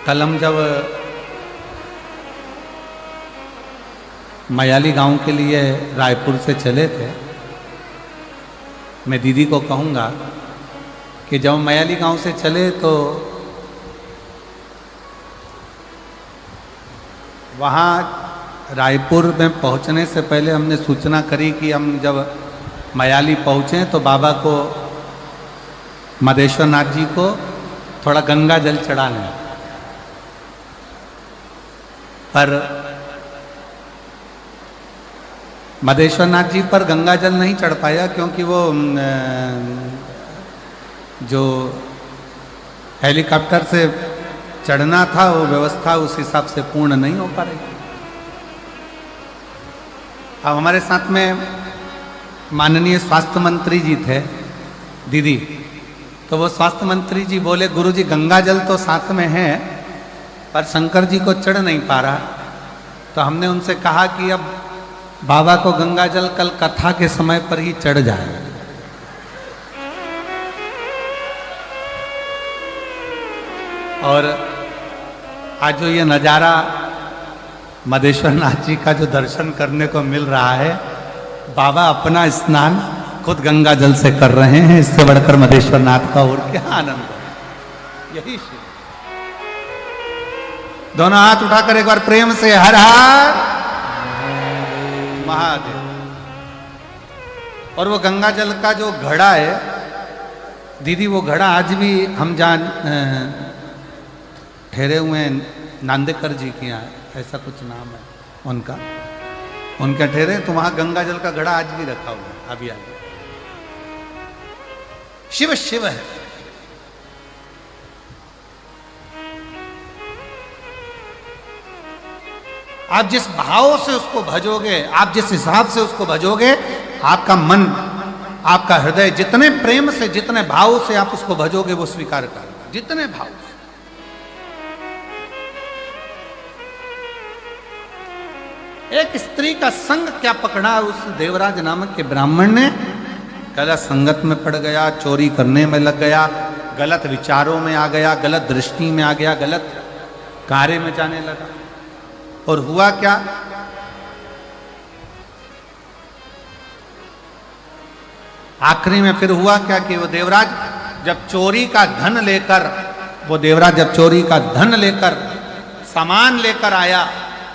कल हम जब मयाली गांव के लिए रायपुर से चले थे, मैं दीदी को कहूँगा कि जब मयाली गांव से चले तो वहाँ रायपुर में पहुँचने से पहले हमने सूचना करी कि हम जब मयाली पहुँचे तो बाबा को, मदेश्वर नाथ जी को थोड़ा गंगा जल चढ़ा लें। पर मदेश्वर नाथ जी पर गंगा जल नहीं चढ़ पाया, क्योंकि वो जो हेलीकॉप्टर से चढ़ना था वो व्यवस्था उस हिसाब से पूर्ण नहीं हो पा रही। अब हमारे साथ में माननीय स्वास्थ्य मंत्री जी थे दीदी, तो वो स्वास्थ्य मंत्री जी बोले गुरुजी गंगा जल तो साथ में है पर शंकर जी को चढ़ नहीं पा रहा। तो हमने उनसे कहा कि अब बाबा को गंगा जल कल कथा के समय पर ही चढ़ जाए। और आज जो ये नज़ारा मदेश्वर नाथ जी का जो दर्शन करने को मिल रहा है, बाबा अपना स्नान खुद गंगा जल से कर रहे हैं, इससे बढ़कर मदेश्वर नाथ का और क्या आनंद है। यही शिव। दोनों हाथ उठाकर एक बार प्रेम से हर हर महादेव। और वो गंगा जल का जो घड़ा है दीदी, वो घड़ा आज भी हम जान ठहरे हुए हैं नांदेकर जी के यहाँ, ऐसा कुछ नाम है उनका, उनका ठहरे, तो वहां गंगा जल का घड़ा आज भी रखा हुआ है। अभी आगे शिव शिव है। आप जिस भाव से उसको भजोगे, आप जिस हिसाब से उसको भजोगे, आपका मन, आपका हृदय जितने प्रेम से, जितने भाव से आप उसको भजोगे वो स्वीकार करेगा, जितने भाव से। एक स्त्री का संग क्या पकड़ा उस देवराज नामक के ब्राह्मण ने, गलत संगत में पड़ गया, चोरी करने में लग गया, गलत विचारों में आ गया, गलत दृष्टि में आ गया, गलत कार्य में जाने लगा। और हुआ क्या, आखिरी में फिर हुआ क्या कि वो देवराज जब चोरी का धन लेकर, वो देवराज जब चोरी का धन लेकर, सामान लेकर आया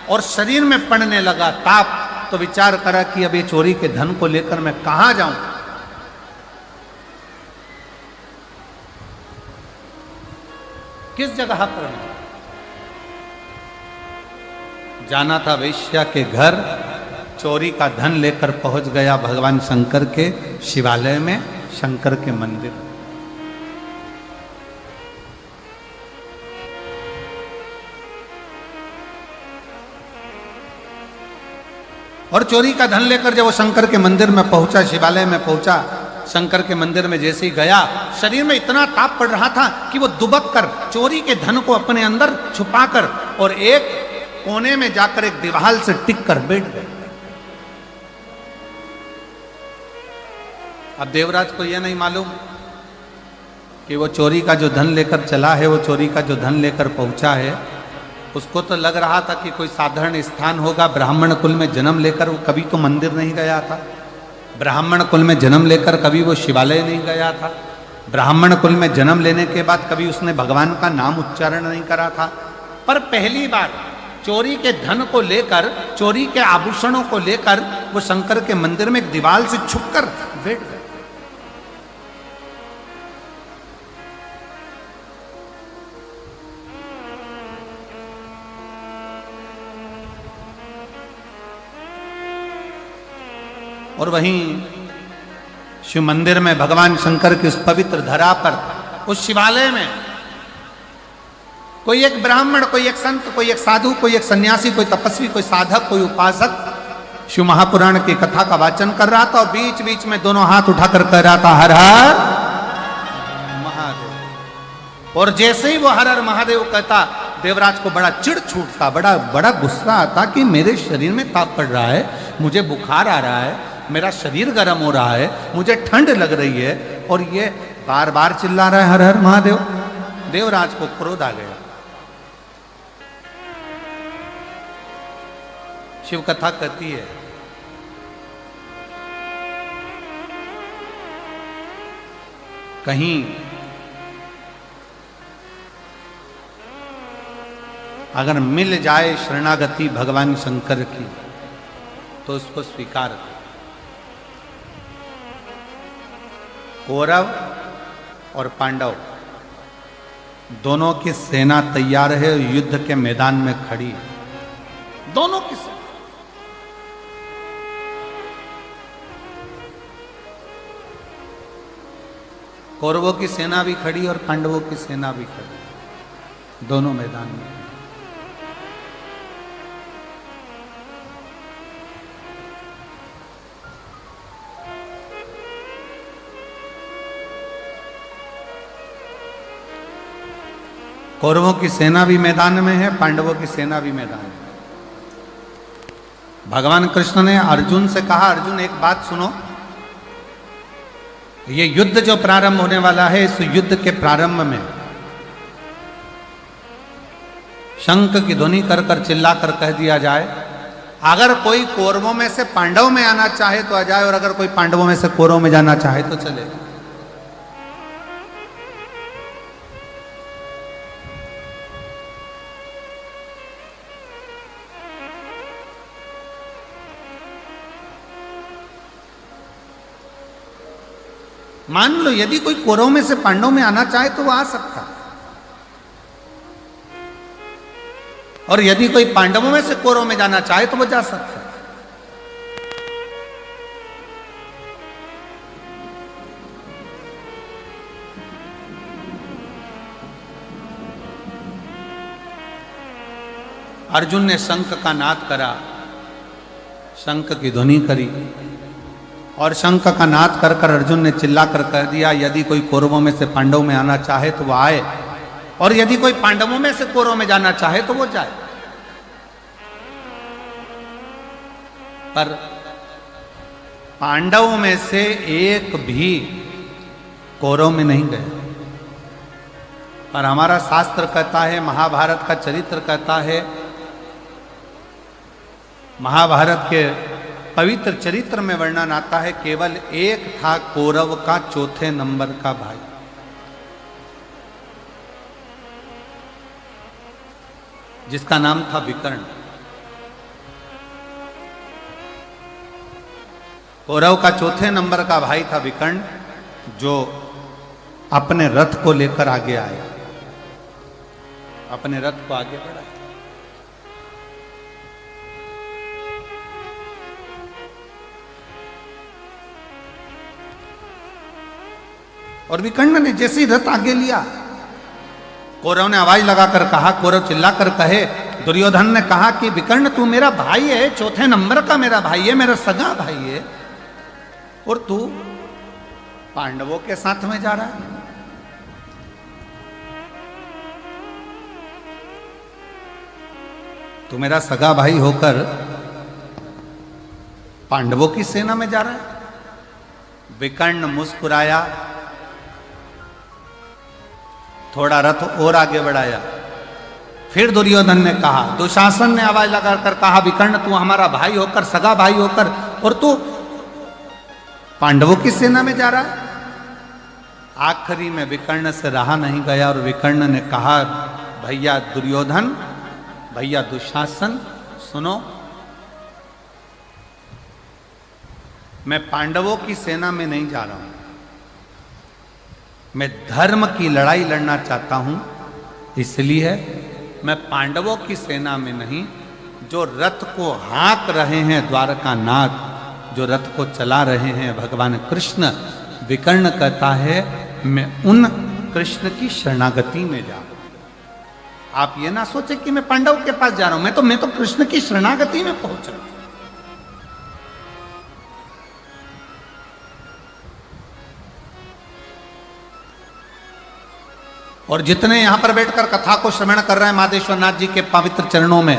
और शरीर में पड़ने लगा ताप, तो विचार करा कि अब ये चोरी के धन को लेकर मैं कहां जाऊं। किस जगह पर जाना था, वेश्या के घर, चोरी का धन लेकर पहुंच गया भगवान शंकर के शिवालय में, शंकर के मंदिर। और चोरी का धन लेकर जब वो शंकर के मंदिर में पहुंचा, शिवालय में पहुंचा, शंकर के मंदिर में जैसे ही गया, शरीर में इतना ताप पड़ रहा था कि वो दुबक कर चोरी के धन को अपने अंदर छुपाकर और एक कोने में जाकर एक दीवार से टिक कर बैठ गए। अब देवराज को यह नहीं मालूम कि वो चोरी का जो धन लेकर चला है, वो चोरी का जो धन लेकर पहुंचा है, उसको तो लग रहा था कि कोई साधारण स्थान होगा। ब्राह्मण कुल में जन्म लेकर वो कभी तो मंदिर नहीं गया था, ब्राह्मण कुल में जन्म लेकर कभी वो शिवालय नहीं गया था, ब्राह्मण कुल में जन्म लेने के बाद कभी उसने भगवान का नाम उच्चारण नहीं करा था। पर पहली बार चोरी के धन को लेकर, चोरी के आभूषणों को लेकर वो शंकर के मंदिर में एक दीवार से छुपकर बैठ गए। और वहीं शिव मंदिर में भगवान शंकर की उस पवित्र धरा पर, उस शिवालय में कोई एक ब्राह्मण, कोई एक संत, कोई एक साधु, कोई एक सन्यासी, कोई तपस्वी, कोई साधक, कोई उपासक शिव महापुराण की कथा का वाचन कर रहा था और बीच बीच में दोनों हाथ उठाकर कह रहा था हर हर महादेव। और जैसे ही वो हर हर महादेव कहता, देवराज को बड़ा चिढ़ छूटता, बड़ा गुस्सा आता कि मेरे शरीर में ताप पड़ रहा है, मुझे बुखार आ रहा है, मेरा शरीर गर्म हो रहा है, मुझे ठंड लग रही है, और ये बार बार चिल्ला रहा है हर हर महादेव। देवराज को क्रोध आ गया शिव कथा कहती है कहीं अगर मिल जाए शरणागति भगवान शंकर की तो उसको स्वीकार कर। कौरव और पांडव दोनों की सेना तैयार है, युद्ध के मैदान में खड़ी है, दोनों की सेना। कौरवों की सेना भी खड़ी और पांडवों की सेना भी खड़ी, दोनों मैदान में। कौरवों की सेना भी मैदान में है, पांडवों की सेना भी मैदान में। भगवान कृष्ण ने अर्जुन से कहा, अर्जुन एक बात सुनो, ये युद्ध जो प्रारंभ होने वाला है, इस युद्ध के प्रारंभ में शंख की ध्वनि कर कर चिल्ला कर कह दिया जाए, अगर कोई कौरवों में से पांडव में आना चाहे तो आ जाए, और अगर कोई पांडवों में से कौरवों में जाना चाहे तो चले। मान लो यदि कोई कौरवों में से पांडवों में आना चाहे तो वो आ सकता, और यदि कोई पांडवों में से कौरवों में जाना चाहे तो वो जा सकता। अर्जुन ने शंख का नाद करा, शंख की ध्वनि करी, और शंख का नाद कर कर अर्जुन ने चिल्ला कर कह दिया, यदि कोई कौरवों में से पांडवों में आना चाहे तो वो आए, और यदि कोई पांडवों में से कौरवों में जाना चाहे तो वो जाए। पर पांडवों में से एक भी कौरव में नहीं गए। और हमारा शास्त्र कहता है, महाभारत का चरित्र कहता है, महाभारत के पवित्र चरित्र में वर्णन आता है, केवल एक था कौरव का चौथे नंबर का भाई, जिसका नाम था विकर्ण। कौरव का चौथे नंबर का भाई था विकर्ण, जो अपने रथ को लेकर आगे आया, अपने रथ को आगे बढ़ाया। और विकर्ण ने जैसे ही रथ आगे लिया, कौरव ने आवाज लगाकर कहा, कौरव चिल्लाकर कहे, दुर्योधन ने कहा कि विकर्ण तू मेरा भाई है, चौथे नंबर का मेरा भाई है, मेरा सगा भाई है, और तू पांडवों के साथ में जा रहा है। तू मेरा सगा भाई होकर पांडवों की सेना में जा रहा है। विकर्ण मुस्कुराया, थोड़ा रथ और आगे बढ़ाया। फिर दुर्योधन ने कहा, दुशासन ने आवाज लगाकर कहा, विकर्ण तू हमारा भाई होकर, सगा भाई होकर, और तू पांडवों की सेना में जा रहा है। आखिरी में विकर्ण से रहा नहीं गया, और विकर्ण ने कहा, भैया दुर्योधन, भैया दुशासन, सुनो, मैं पांडवों की सेना में नहीं जा रहा हूं, मैं धर्म की लड़ाई लड़ना चाहता हूं, इसलिए मैं पांडवों की सेना में नहीं, जो रथ को हाँक रहे हैं द्वारकानाथ, जो रथ को चला रहे हैं भगवान कृष्ण, विकर्ण कहता है मैं उन कृष्ण की शरणागति में जा रहा हूं। आप ये ना सोचे कि मैं पांडव के पास जा रहा हूं, मैं तो कृष्ण की शरणागति में पहुंच रहा हूं। और जितने यहां पर बैठकर कथा को श्रवण कर रहे हैं माधेश्वर नाथ जी के पवित्र चरणों में,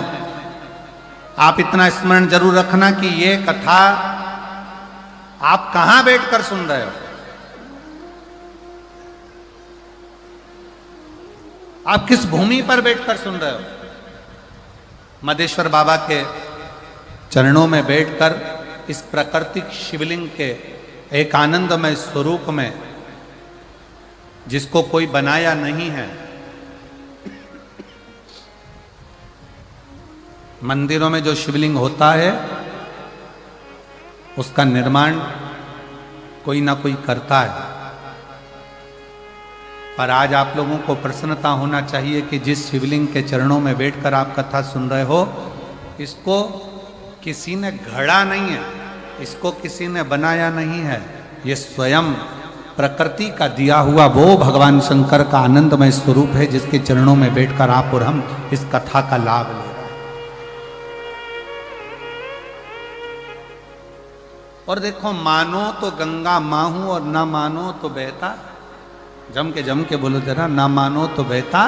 आप इतना स्मरण जरूर रखना कि ये कथा आप कहां बैठकर सुन रहे हो, आप किस भूमि पर बैठकर सुन रहे हो। मधेश्वर बाबा के चरणों में बैठकर इस प्राकृतिक शिवलिंग के एक आनंदमय स्वरूप में, जिसको कोई बनाया नहीं है। मंदिरों में जो शिवलिंग होता है उसका निर्माण कोई ना कोई करता है, पर आज आप लोगों को प्रसन्नता होना चाहिए कि जिस शिवलिंग के चरणों में बैठकर आप कथा सुन रहे हो, इसको किसी ने गढ़ा नहीं है, इसको किसी ने बनाया नहीं है। ये स्वयं प्रकृति का दिया हुआ वो भगवान शंकर का आनंदमय स्वरूप है, जिसके चरणों में बैठकर आप और हम इस कथा का लाभ ले रहे हैं। और देखो, मानो तो गंगा माहू और ना मानो तो बहता, जम के बोलो जरा, ना मानो तो बहता,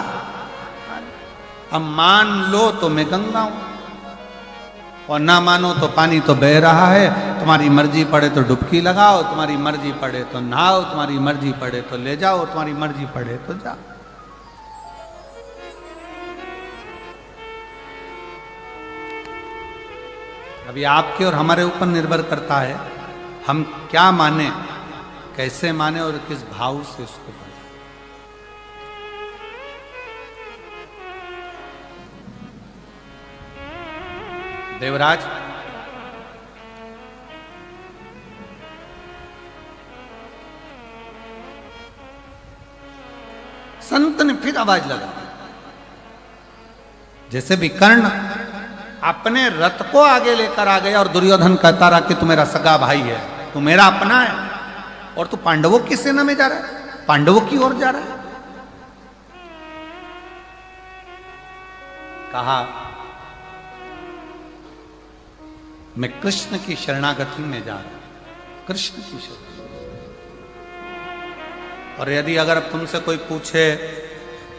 अब मान लो तो मैं गंगा हूं, और ना मानो तो पानी तो बह रहा है। तुम्हारी मर्जी पड़े तो डुबकी लगाओ, तुम्हारी मर्जी पड़े तो नहाओ, तुम्हारी मर्जी पड़े तो ले जाओ, तुम्हारी मर्जी पड़े तो जाओ। अभी आपके और हमारे ऊपर निर्भर करता है हम क्या माने, कैसे माने और किस भाव से उसको माने। देवराज, संत ने फिर आवाज लगा, जैसे भी कर्ण अपने रथ को आगे लेकर आ गया और दुर्योधन कहता रहा कि तू मेरा सगा भाई है, तू मेरा अपना है, और तू पांडवों की सेना में जा रहा है, पांडवों की ओर जा रहा है। कहा, मैं कृष्ण की शरणागति में जा रहा हूं, कृष्ण की शरणागति। और यदि अगर अब तुमसे कोई पूछे,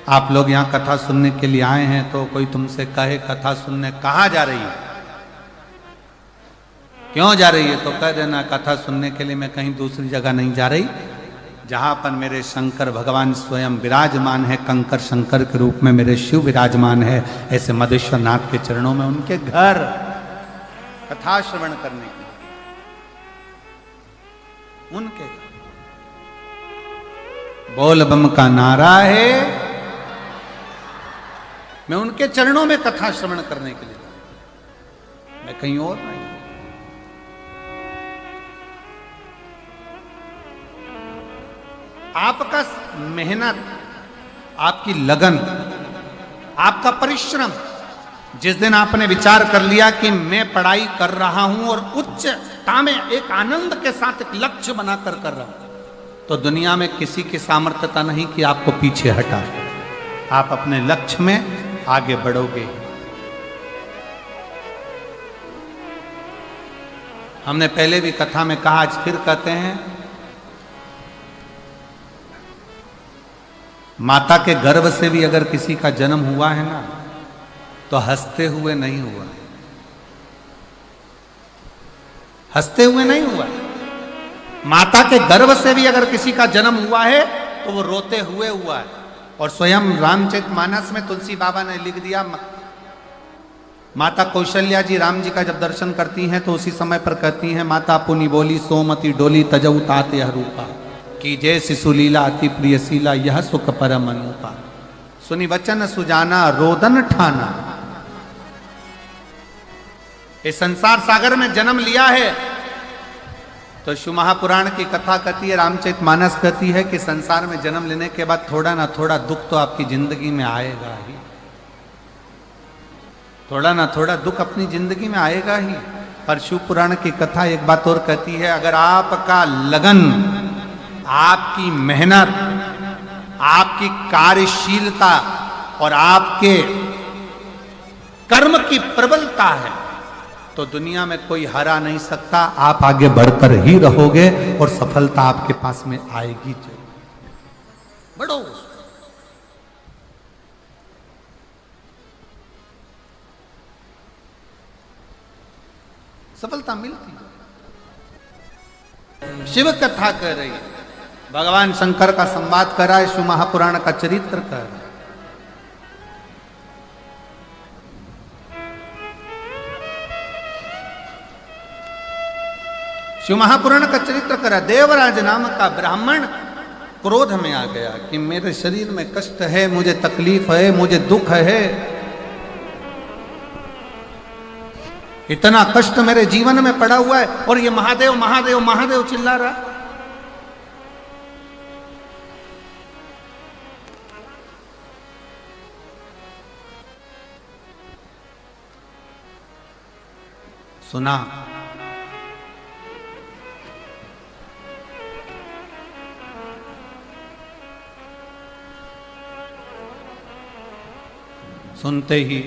आप लोग यहां कथा सुनने के लिए आए हैं, तो कोई तुमसे कहे कथा सुनने कहां जा रही है, क्यों जा रही है, तो कह देना कथा सुनने के लिए मैं कहीं दूसरी जगह नहीं जा रही, जहां पर मेरे शंकर भगवान स्वयं विराजमान है, कंकर शंकर के रूप में मेरे शिव विराजमान है, ऐसे मधेश्वर नाथ के चरणों में, उनके घर कथा श्रवण करने के लिए, उनके बोल बम का नारा है, मैं उनके चरणों में कथा श्रवण करने के लिए, मैं कहीं और नहीं। आपका मेहनत, आपकी लगन, आपका परिश्रम, जिस दिन आपने विचार कर लिया कि मैं पढ़ाई कर रहा हूं और उच्चता में एक आनंद के साथ एक लक्ष्य बनाकर कर रहा हूं, तो दुनिया में किसी की सामर्थ्यता नहीं कि आपको पीछे हटा। आप अपने लक्ष्य में आगे बढ़ोगे। हमने पहले भी कथा में कहा, आज फिर कहते हैं, माता के गर्भ से भी अगर किसी का जन्म हुआ है ना, तो हंसते हुए नहीं हुआ, हंसते हुए नहीं हुआ। माता के गर्भ से भी अगर किसी का जन्म हुआ है तो वो रोते हुए हुआ है। और स्वयं रामचरितमानस में तुलसी बाबा ने लिख दिया, माता कौशल्या जी राम जी का जब दर्शन करती हैं तो उसी समय पर कहती हैं, माता पुनि बोली सोमति डोली तजऊ तात यह रूपा, कि जय शिशु लीला अति प्रियशीला यह सुख परम अनुपा, सुनि वचन सुजाना रोदन ठाना। इस संसार सागर में जन्म लिया है तो शिव महापुराण की कथा कहती है, रामचरितमानस कहती है कि संसार में जन्म लेने के बाद थोड़ा ना थोड़ा दुख तो आपकी जिंदगी में आएगा ही, थोड़ा ना थोड़ा दुख अपनी जिंदगी में आएगा ही। पर शिव पुराण की कथा एक बात और कहती है, अगर आपका लगन, आपकी मेहनत, आपकी कार्यशीलता और आपके कर्म की प्रबलता है तो दुनिया में कोई हरा नहीं सकता। आप आगे बढ़कर ही रहोगे और सफलता आपके पास में आएगी। बढ़ो, सफलता मिलती। शिव कथा कर रही है, भगवान शंकर का संवाद कर रहा है, शिव महापुराण का चरित्र कर रहा है। शिव महापुराण का चरित्र करा। देवराज नाम का ब्राह्मण क्रोध में आ गया कि मेरे शरीर में कष्ट है, मुझे तकलीफ है, मुझे दुख है, इतना कष्ट मेरे जीवन में पड़ा हुआ है और ये महादेव महादेव महादेव चिल्ला रहा। सुना सुनते ही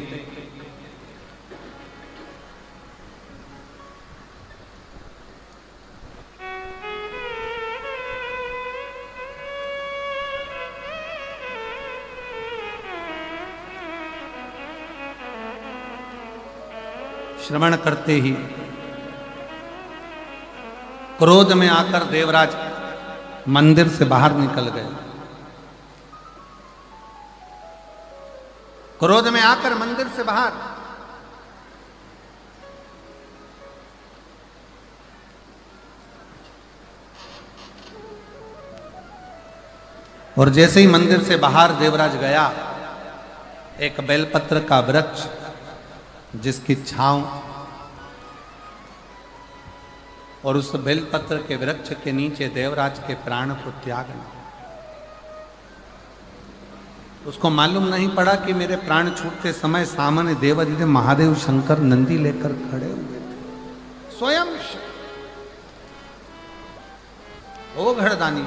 श्रवण करते ही क्रोध में आकर देवराज मंदिर से बाहर निकल गए। क्रोध में आकर मंदिर से बाहर, और जैसे ही मंदिर से बाहर देवराज गया, एक बेलपत्र का वृक्ष जिसकी छांव और उस बेलपत्र के वृक्ष के नीचे देवराज के प्राण को त्यागना। उसको मालूम नहीं पड़ा कि मेरे प्राण छूटते समय सामने देवाधिदेव महादेव शंकर नंदी लेकर खड़े हुए थे। स्वयं ओ घड़दानी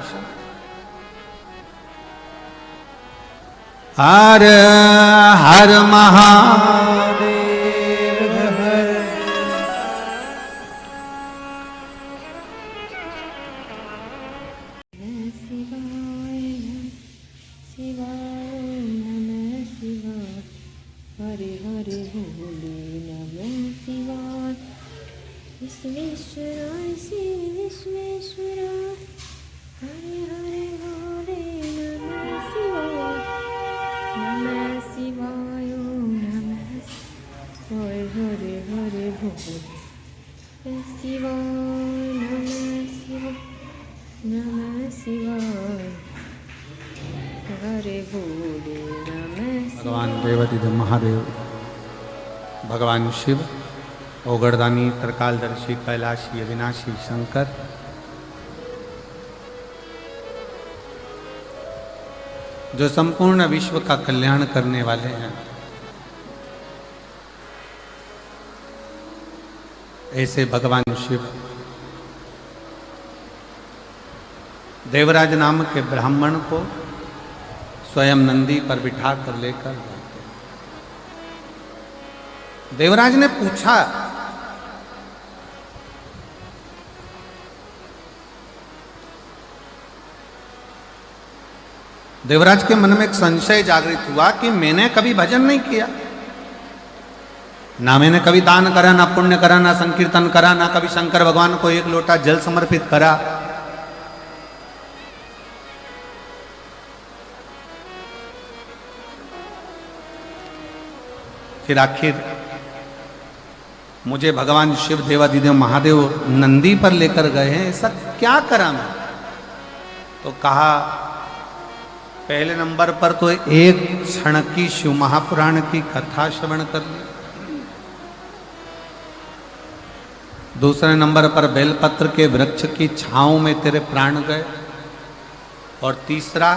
हर हर महादेव भगवान देवाधिदेव महादेव, भगवान शिव, ओगड़दानी, त्रिकालदर्शी, कैलाशी, अविनाशी शंकर, जो संपूर्ण विश्व का कल्याण करने वाले हैं, ऐसे भगवान शिव देवराज नाम के ब्राह्मण को स्वयं नंदी पर बिठा कर लेकर जाते। देवराज ने पूछा, देवराज के मन में एक संशय जागृत हुआ कि मैंने कभी भजन नहीं किया, ना मैंने कभी दान करा, ना पुण्य करा, ना संकीर्तन करा, ना कभी शंकर भगवान को एक लोटा जल समर्पित करा। फिर आखिर मुझे भगवान शिव देवाधिदेव महादेव नंदी पर लेकर गए हैं, ऐसा क्या करा मैं? तो कहा, पहले नंबर पर तो एक क्षण की शिव महापुराण की कथा श्रवण कर ली, दूसरे नंबर पर बेलपत्र के वृक्ष की छांव में तेरे प्राण गए, और तीसरा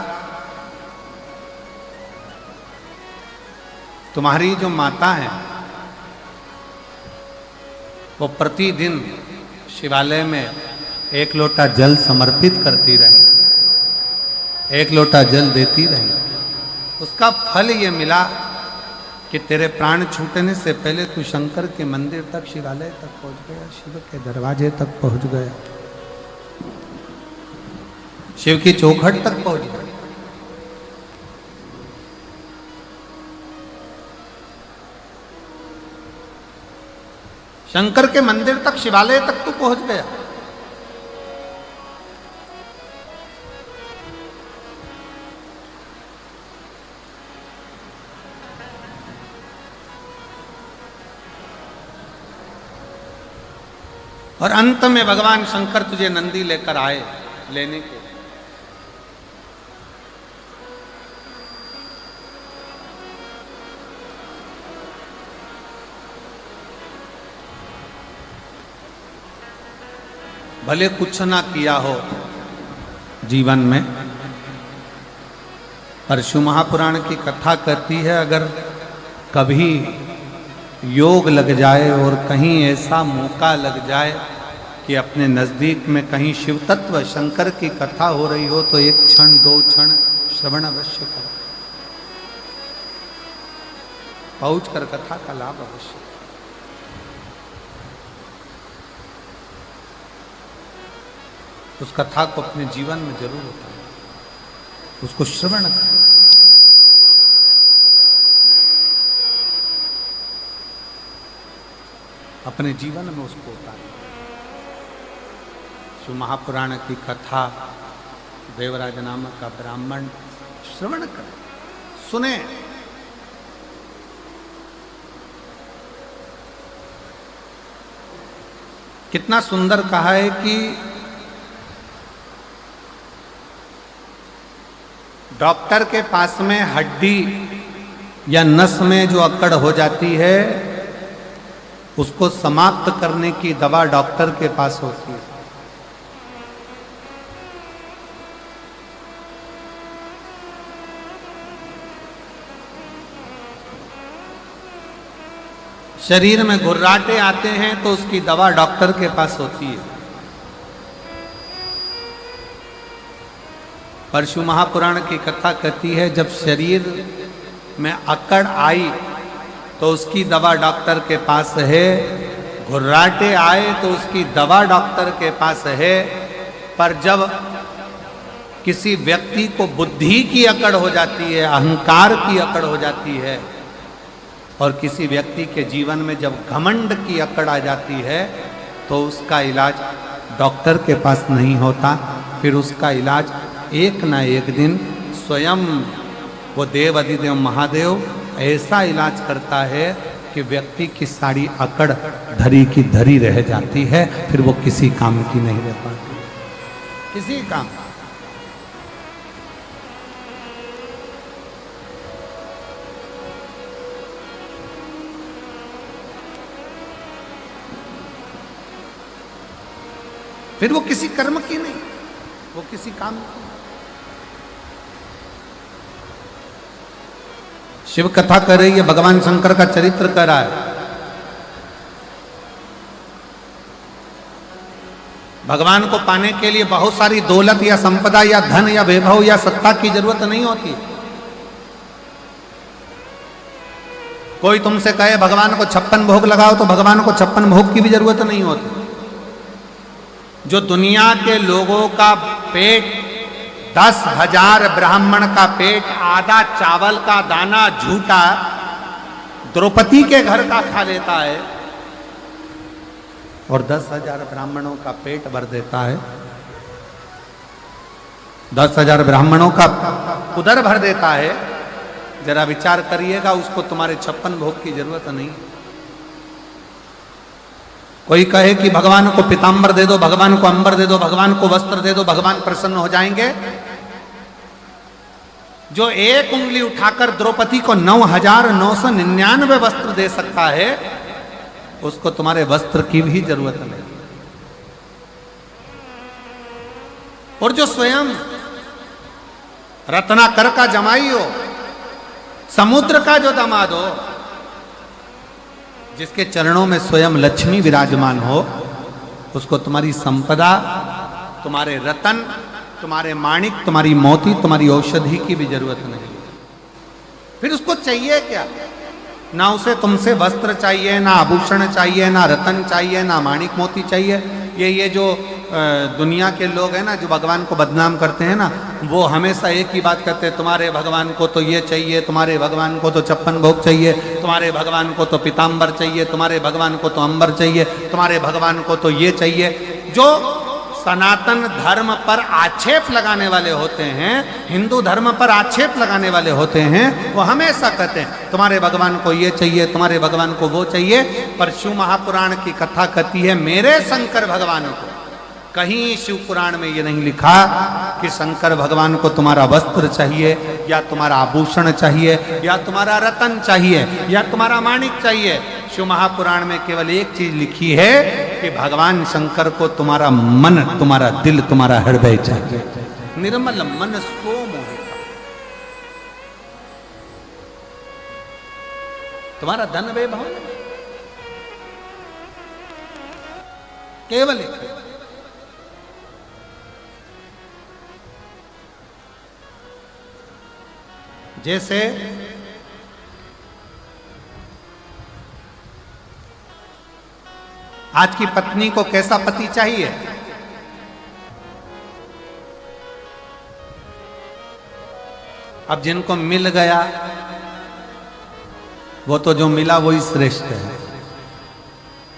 तुम्हारी जो माता है वो प्रतिदिन शिवालय में एक लोटा जल समर्पित करती रही, एक लोटा जल देती रही। उसका फल ये मिला कि तेरे प्राण छूटने से पहले तू शंकर के मंदिर तक, शिवालय तक पहुंच गया, शिव के दरवाजे तक पहुंच गया, शिव की चौखट तक पहुंच गया। शंकर के मंदिर तक, शिवालय तक तू पहुंच गया। और अंत में भगवान शंकर तुझे नंदी लेकर आए लेने के। भले कुछ ना किया हो जीवन में, पर शिव महापुराण की कथा कहती है अगर कभी योग लग जाए और कहीं ऐसा मौका लग जाए कि अपने नज़दीक में कहीं शिव तत्व शंकर की कथा हो रही हो तो 1 क्षण 2 क्षण श्रवण अवश्य करो, पहुंच कर कथा का लाभ अवश्य। उस कथा को अपने जीवन में जरूर उतारें, उसको श्रवण करें। अपने जीवन में उसको उतारें। शिव महापुराण की कथा देवराज नामक का ब्राह्मण श्रवण करें, सुने। कितना सुंदर कहा है कि डॉक्टर के पास में हड्डी या नस में जो अकड़ हो जाती है उसको समाप्त करने की दवा डॉक्टर के पास होती है। शरीर में घुर्राटे आते हैं तो उसकी दवा डॉक्टर के पास होती है। पर शिव महापुराण की कथा कहती है जब शरीर में अकड़ आई तो उसकी दवा डॉक्टर के पास है, घुर्राटे आए तो उसकी दवा डॉक्टर के पास है। पर जब किसी व्यक्ति को बुद्धि की अकड़ हो जाती है, अहंकार की अकड़ हो जाती है, और किसी व्यक्ति के जीवन में जब घमंड की अकड़ आ जाती है तो उसका इलाज डॉक्टर के पास नहीं होता, फिर उसका इलाज एक ना एक दिन स्वयं वो देव अधिदेव महादेव ऐसा इलाज करता है कि व्यक्ति की सारी अकड़ धरी की धरी रह जाती है, फिर वो किसी काम की नहीं रह पाती, किसी काम। फिर वो किसी कर्म की नहीं, वो किसी काम की। शिव कथा कर रही है, भगवान शंकर का चरित्र कर रहा है। भगवान को पाने के लिए बहुत सारी दौलत या संपदा या धन या वैभव या सत्ता की जरूरत नहीं होती। कोई तुमसे कहे भगवान को 56 भोग लगाओ तो भगवान को 56 भोग की भी जरूरत नहीं होती। जो दुनिया के लोगों का पेट 10,000 ब्राह्मण का पेट आधा चावल का दाना झूठा द्रौपदी के घर का खा लेता है और 10,000 ब्राह्मणों का पेट भर देता है, 10,000 ब्राह्मणों का उदर भर देता है, जरा विचार करिएगा, उसको तुम्हारे 56 भोग की जरूरत नहीं। कोई कहे कि भगवान को पीतांबर दे दो, भगवान को अंबर दे दो, भगवान को वस्त्र दे दो, भगवान प्रसन्न हो जाएंगे। जो एक उंगली उठाकर द्रौपदी को 9,999 वस्त्र दे सकता है, उसको तुम्हारे वस्त्र की भी जरूरत नहीं। और जो स्वयं रत्नाकर का जमाई हो, समुद्र का जो दामाद हो, जिसके चरणों में स्वयं लक्ष्मी विराजमान हो, उसको तुम्हारी संपदा, तुम्हारे रतन, तुम्हारे माणिक, तुम्हारी मोती, तुम्हारी औषधि की भी जरूरत नहीं। फिर उसको चाहिए क्या? ना उसे तुमसे वस्त्र चाहिए, ना आभूषण चाहिए, ना रतन चाहिए, ना माणिक मोती चाहिए। ये जो दुनिया के लोग हैं ना, जो भगवान को बदनाम करते हैं ना, वो हमेशा एक ही बात कहते हैं, तुम्हारे भगवान को तो ये चाहिए, तुम्हारे भगवान को तो 56 भोग चाहिए, तुम्हारे भगवान को तो पीतांबर चाहिए, तुम्हारे भगवान को तो अंबर चाहिए, तुम्हारे भगवान को तो ये चाहिए। जो सनातन धर्म पर आक्षेप लगाने वाले होते हैं, हिंदू धर्म पर आक्षेप लगाने वाले होते हैं, वो हमेशा कहते हैं तुम्हारे भगवान को ये चाहिए, तुम्हारे भगवान को वो चाहिए। पर शिव महापुराण की कथा कहती है मेरे शंकर भगवान को, कहीं शिव पुराण में ये नहीं लिखा कि शंकर भगवान को तुम्हारा वस्त्र चाहिए या तुम्हारा आभूषण चाहिए या तुम्हारा रतन चाहिए या तुम्हारा माणिक चाहिए। शिव महापुराण में केवल एक चीज लिखी है कि भगवान शंकर को तुम्हारा मन, तुम्हारा दिल, तुम्हारा हृदय चाहिए। निर्मल मन सो मोहिता, तुम्हारा धन वैभव केवल एक है। जैसे आज की पत्नी को कैसा पति चाहिए? अब जिनको मिल गया वो तो जो मिला वही श्रेष्ठ है।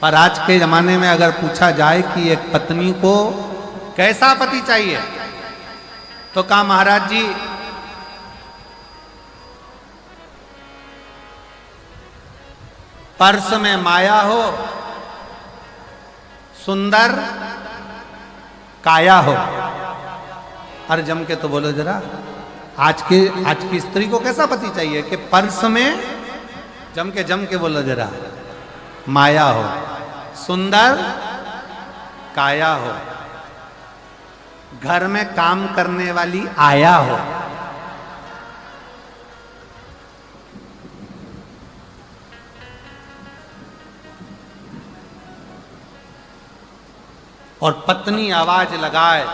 पर आज के जमाने में अगर पूछा जाए कि एक पत्नी को कैसा पति चाहिए, तो कहा महाराज जी पर्स में माया हो, सुंदर काया हो। अरे जम के तो बोलो जरा, आज की स्त्री को कैसा पति चाहिए कि पर्स में जम के बोलो जरा, माया हो, सुंदर काया हो, घर में काम करने वाली आया हो। और पत्नी आवाज लगाए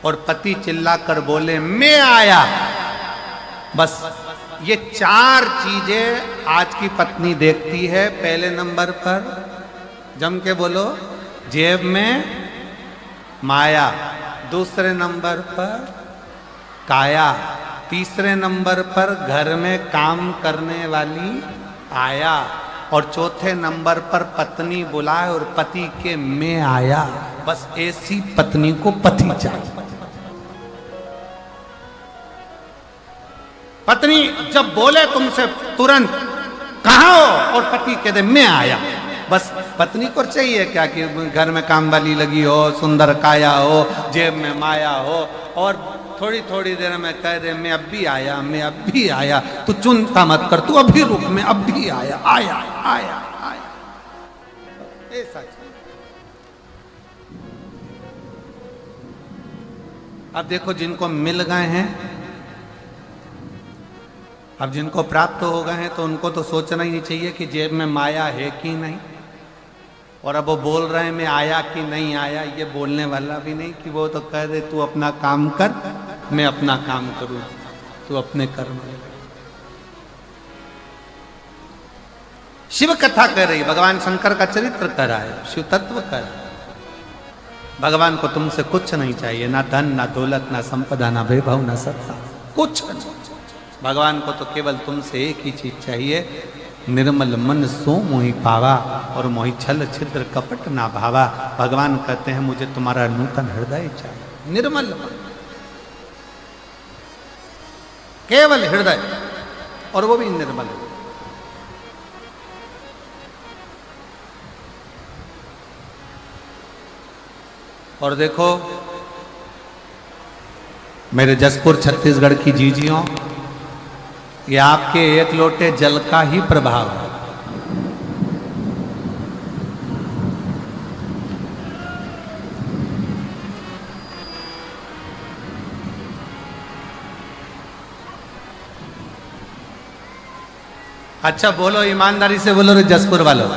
और पति चिल्लाकर बोले मैं आया। बस ये चार चीजें आज की पत्नी देखती है। पहले नंबर पर जम के बोलो जेब में माया, दूसरे नंबर पर काया, तीसरे नंबर पर घर में काम करने वाली आया, और चौथे नंबर पर पत्नी बुलाए और पति के मैं आया। बस ऐसी पत्नी को पति चाहिए। पत्नी जब बोले तुमसे तुरंत कहाँ हो, और पति कह दे मैं आया। बस पत्नी को चाहिए क्या कि घर में काम वाली लगी हो, सुंदर काया हो, जेब में माया हो, और थोड़ी थोड़ी देर में कह दे मैं अब भी आया, मैं अब भी आया, तू चिंता मत कर, तू अभी रुक, मैं अब भी आया आया आया आया। ऐसा अब देखो जिनको मिल गए हैं, अब जिनको प्राप्त हो गए हैं, तो उनको तो सोचना ही नहीं चाहिए कि जेब में माया है कि नहीं। और अब वो बोल रहे हैं मैं आया कि नहीं आया, ये बोलने वाला भी नहीं कि वो तो कह दे तू अपना काम कर, मैं अपना काम करूं, तू अपने कर्म। शिव कथा कर रही, भगवान शंकर का चरित्र कर रहा है, शिव तत्व कर रहा है। भगवान को तुमसे कुछ नहीं चाहिए, ना धन, ना दौलत, ना संपदा, ना वैभव, ना सत्ता, कुछ नहीं। भगवान को तो केवल तुमसे एक ही चीज चाहिए, निर्मल मन सो मोहि पावा, और मोहि छल छिद्र कपट ना भावा। भगवान कहते हैं मुझे तुम्हारा नूतन हृदय चाहिए, निर्मल मन, केवल हृदय, और वो भी निर्मल। और देखो मेरे जसपुर छत्तीसगढ़ की जीजियों, ये आपके एक लोटे जल का ही प्रभाव है। अच्छा बोलो, ईमानदारी से बोलो रे जसपुर वालों,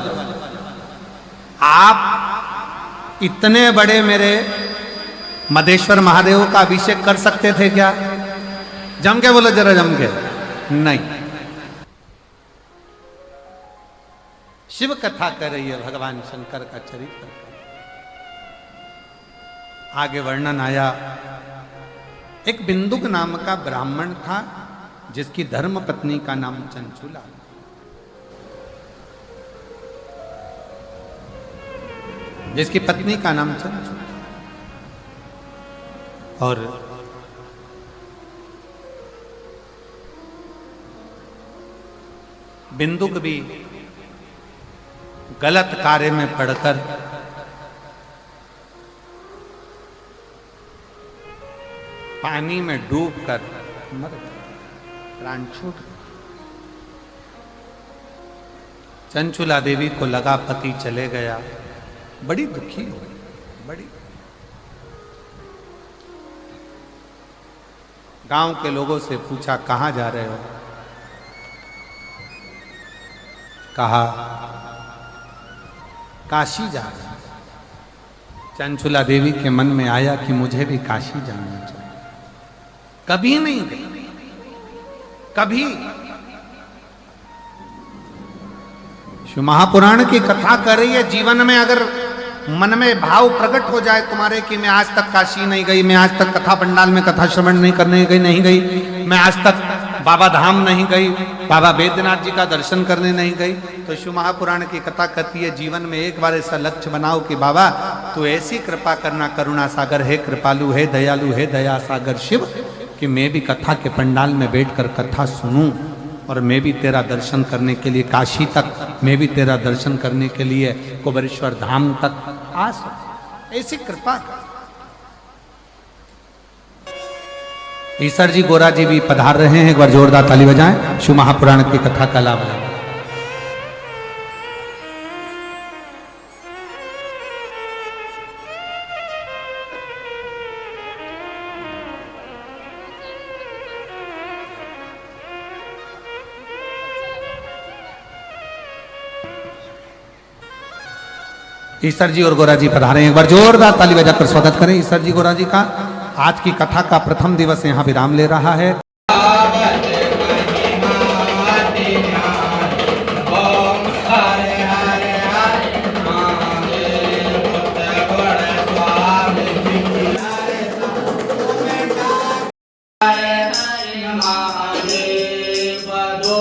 आप इतने बड़े मेरे मदेश्वर महादेव का अभिषेक कर सकते थे क्या? जम के बोलो जरा, जम के। नहीं। शिव कथा कर रही है, भगवान शंकर का चरित्र। आगे वर्णन आया, एक बिंदुक नाम का ब्राह्मण था जिसकी धर्म पत्नी का नाम चंचुला, जिसकी पत्नी का नाम चंचुला। और बिंदुक भी गलत कार्य में पड़कर पानी में डूबकर मर गया, प्राण छूट गया। चंचुला देवी को लगा पति चले गया, बड़ी दुखी हो गई, बड़ी। गांव के लोगों से पूछा कहां जा रहे हो? कहा काशी जा रहे हैं। चंचुला देवी के मन में आया कि मुझे भी काशी जाना चाहिए। कभी नहीं गई, कभी। शिव महापुराण की कथा कर रही है, जीवन में अगर मन में भाव प्रकट हो जाए तुम्हारे कि मैं आज तक काशी नहीं गई, मैं आज तक कथा पंडाल में कथा श्रवण नहीं करने गई, नहीं गई, मैं आज तक बाबा धाम नहीं गई, बाबा बैद्यनाथ जी का दर्शन करने नहीं गई, तो शिव महापुराण की कथा कहती है जीवन में एक बार ऐसा लक्ष्य बनाओ कि बाबा तू ऐसी कृपा करना, करुणा सागर है, कृपालु है, दयालु है, दया सागर शिव, कि मैं भी कथा के पंडाल में बैठकर कथा सुनूं और मैं भी तेरा दर्शन करने के लिए काशी तक, मैं भी तेरा दर्शन करने के लिए कुबेरेश्वर धाम तक आ सकूं। ऐसी कृपा कर। ईश्वर जी, गोरा जी भी पधार रहे हैं, एक बार जोरदार ताली बजाएं, शिव महापुराण की कथा का लाभ लें। ईश्वर जी और गोरा जी पधारे, एक बार जोरदार ताली बजाकर स्वागत करें ईश्वर जी गोरा जी का। आज की कथा का प्रथम दिवस यहाँ विराम ले रहा है। महादेव दो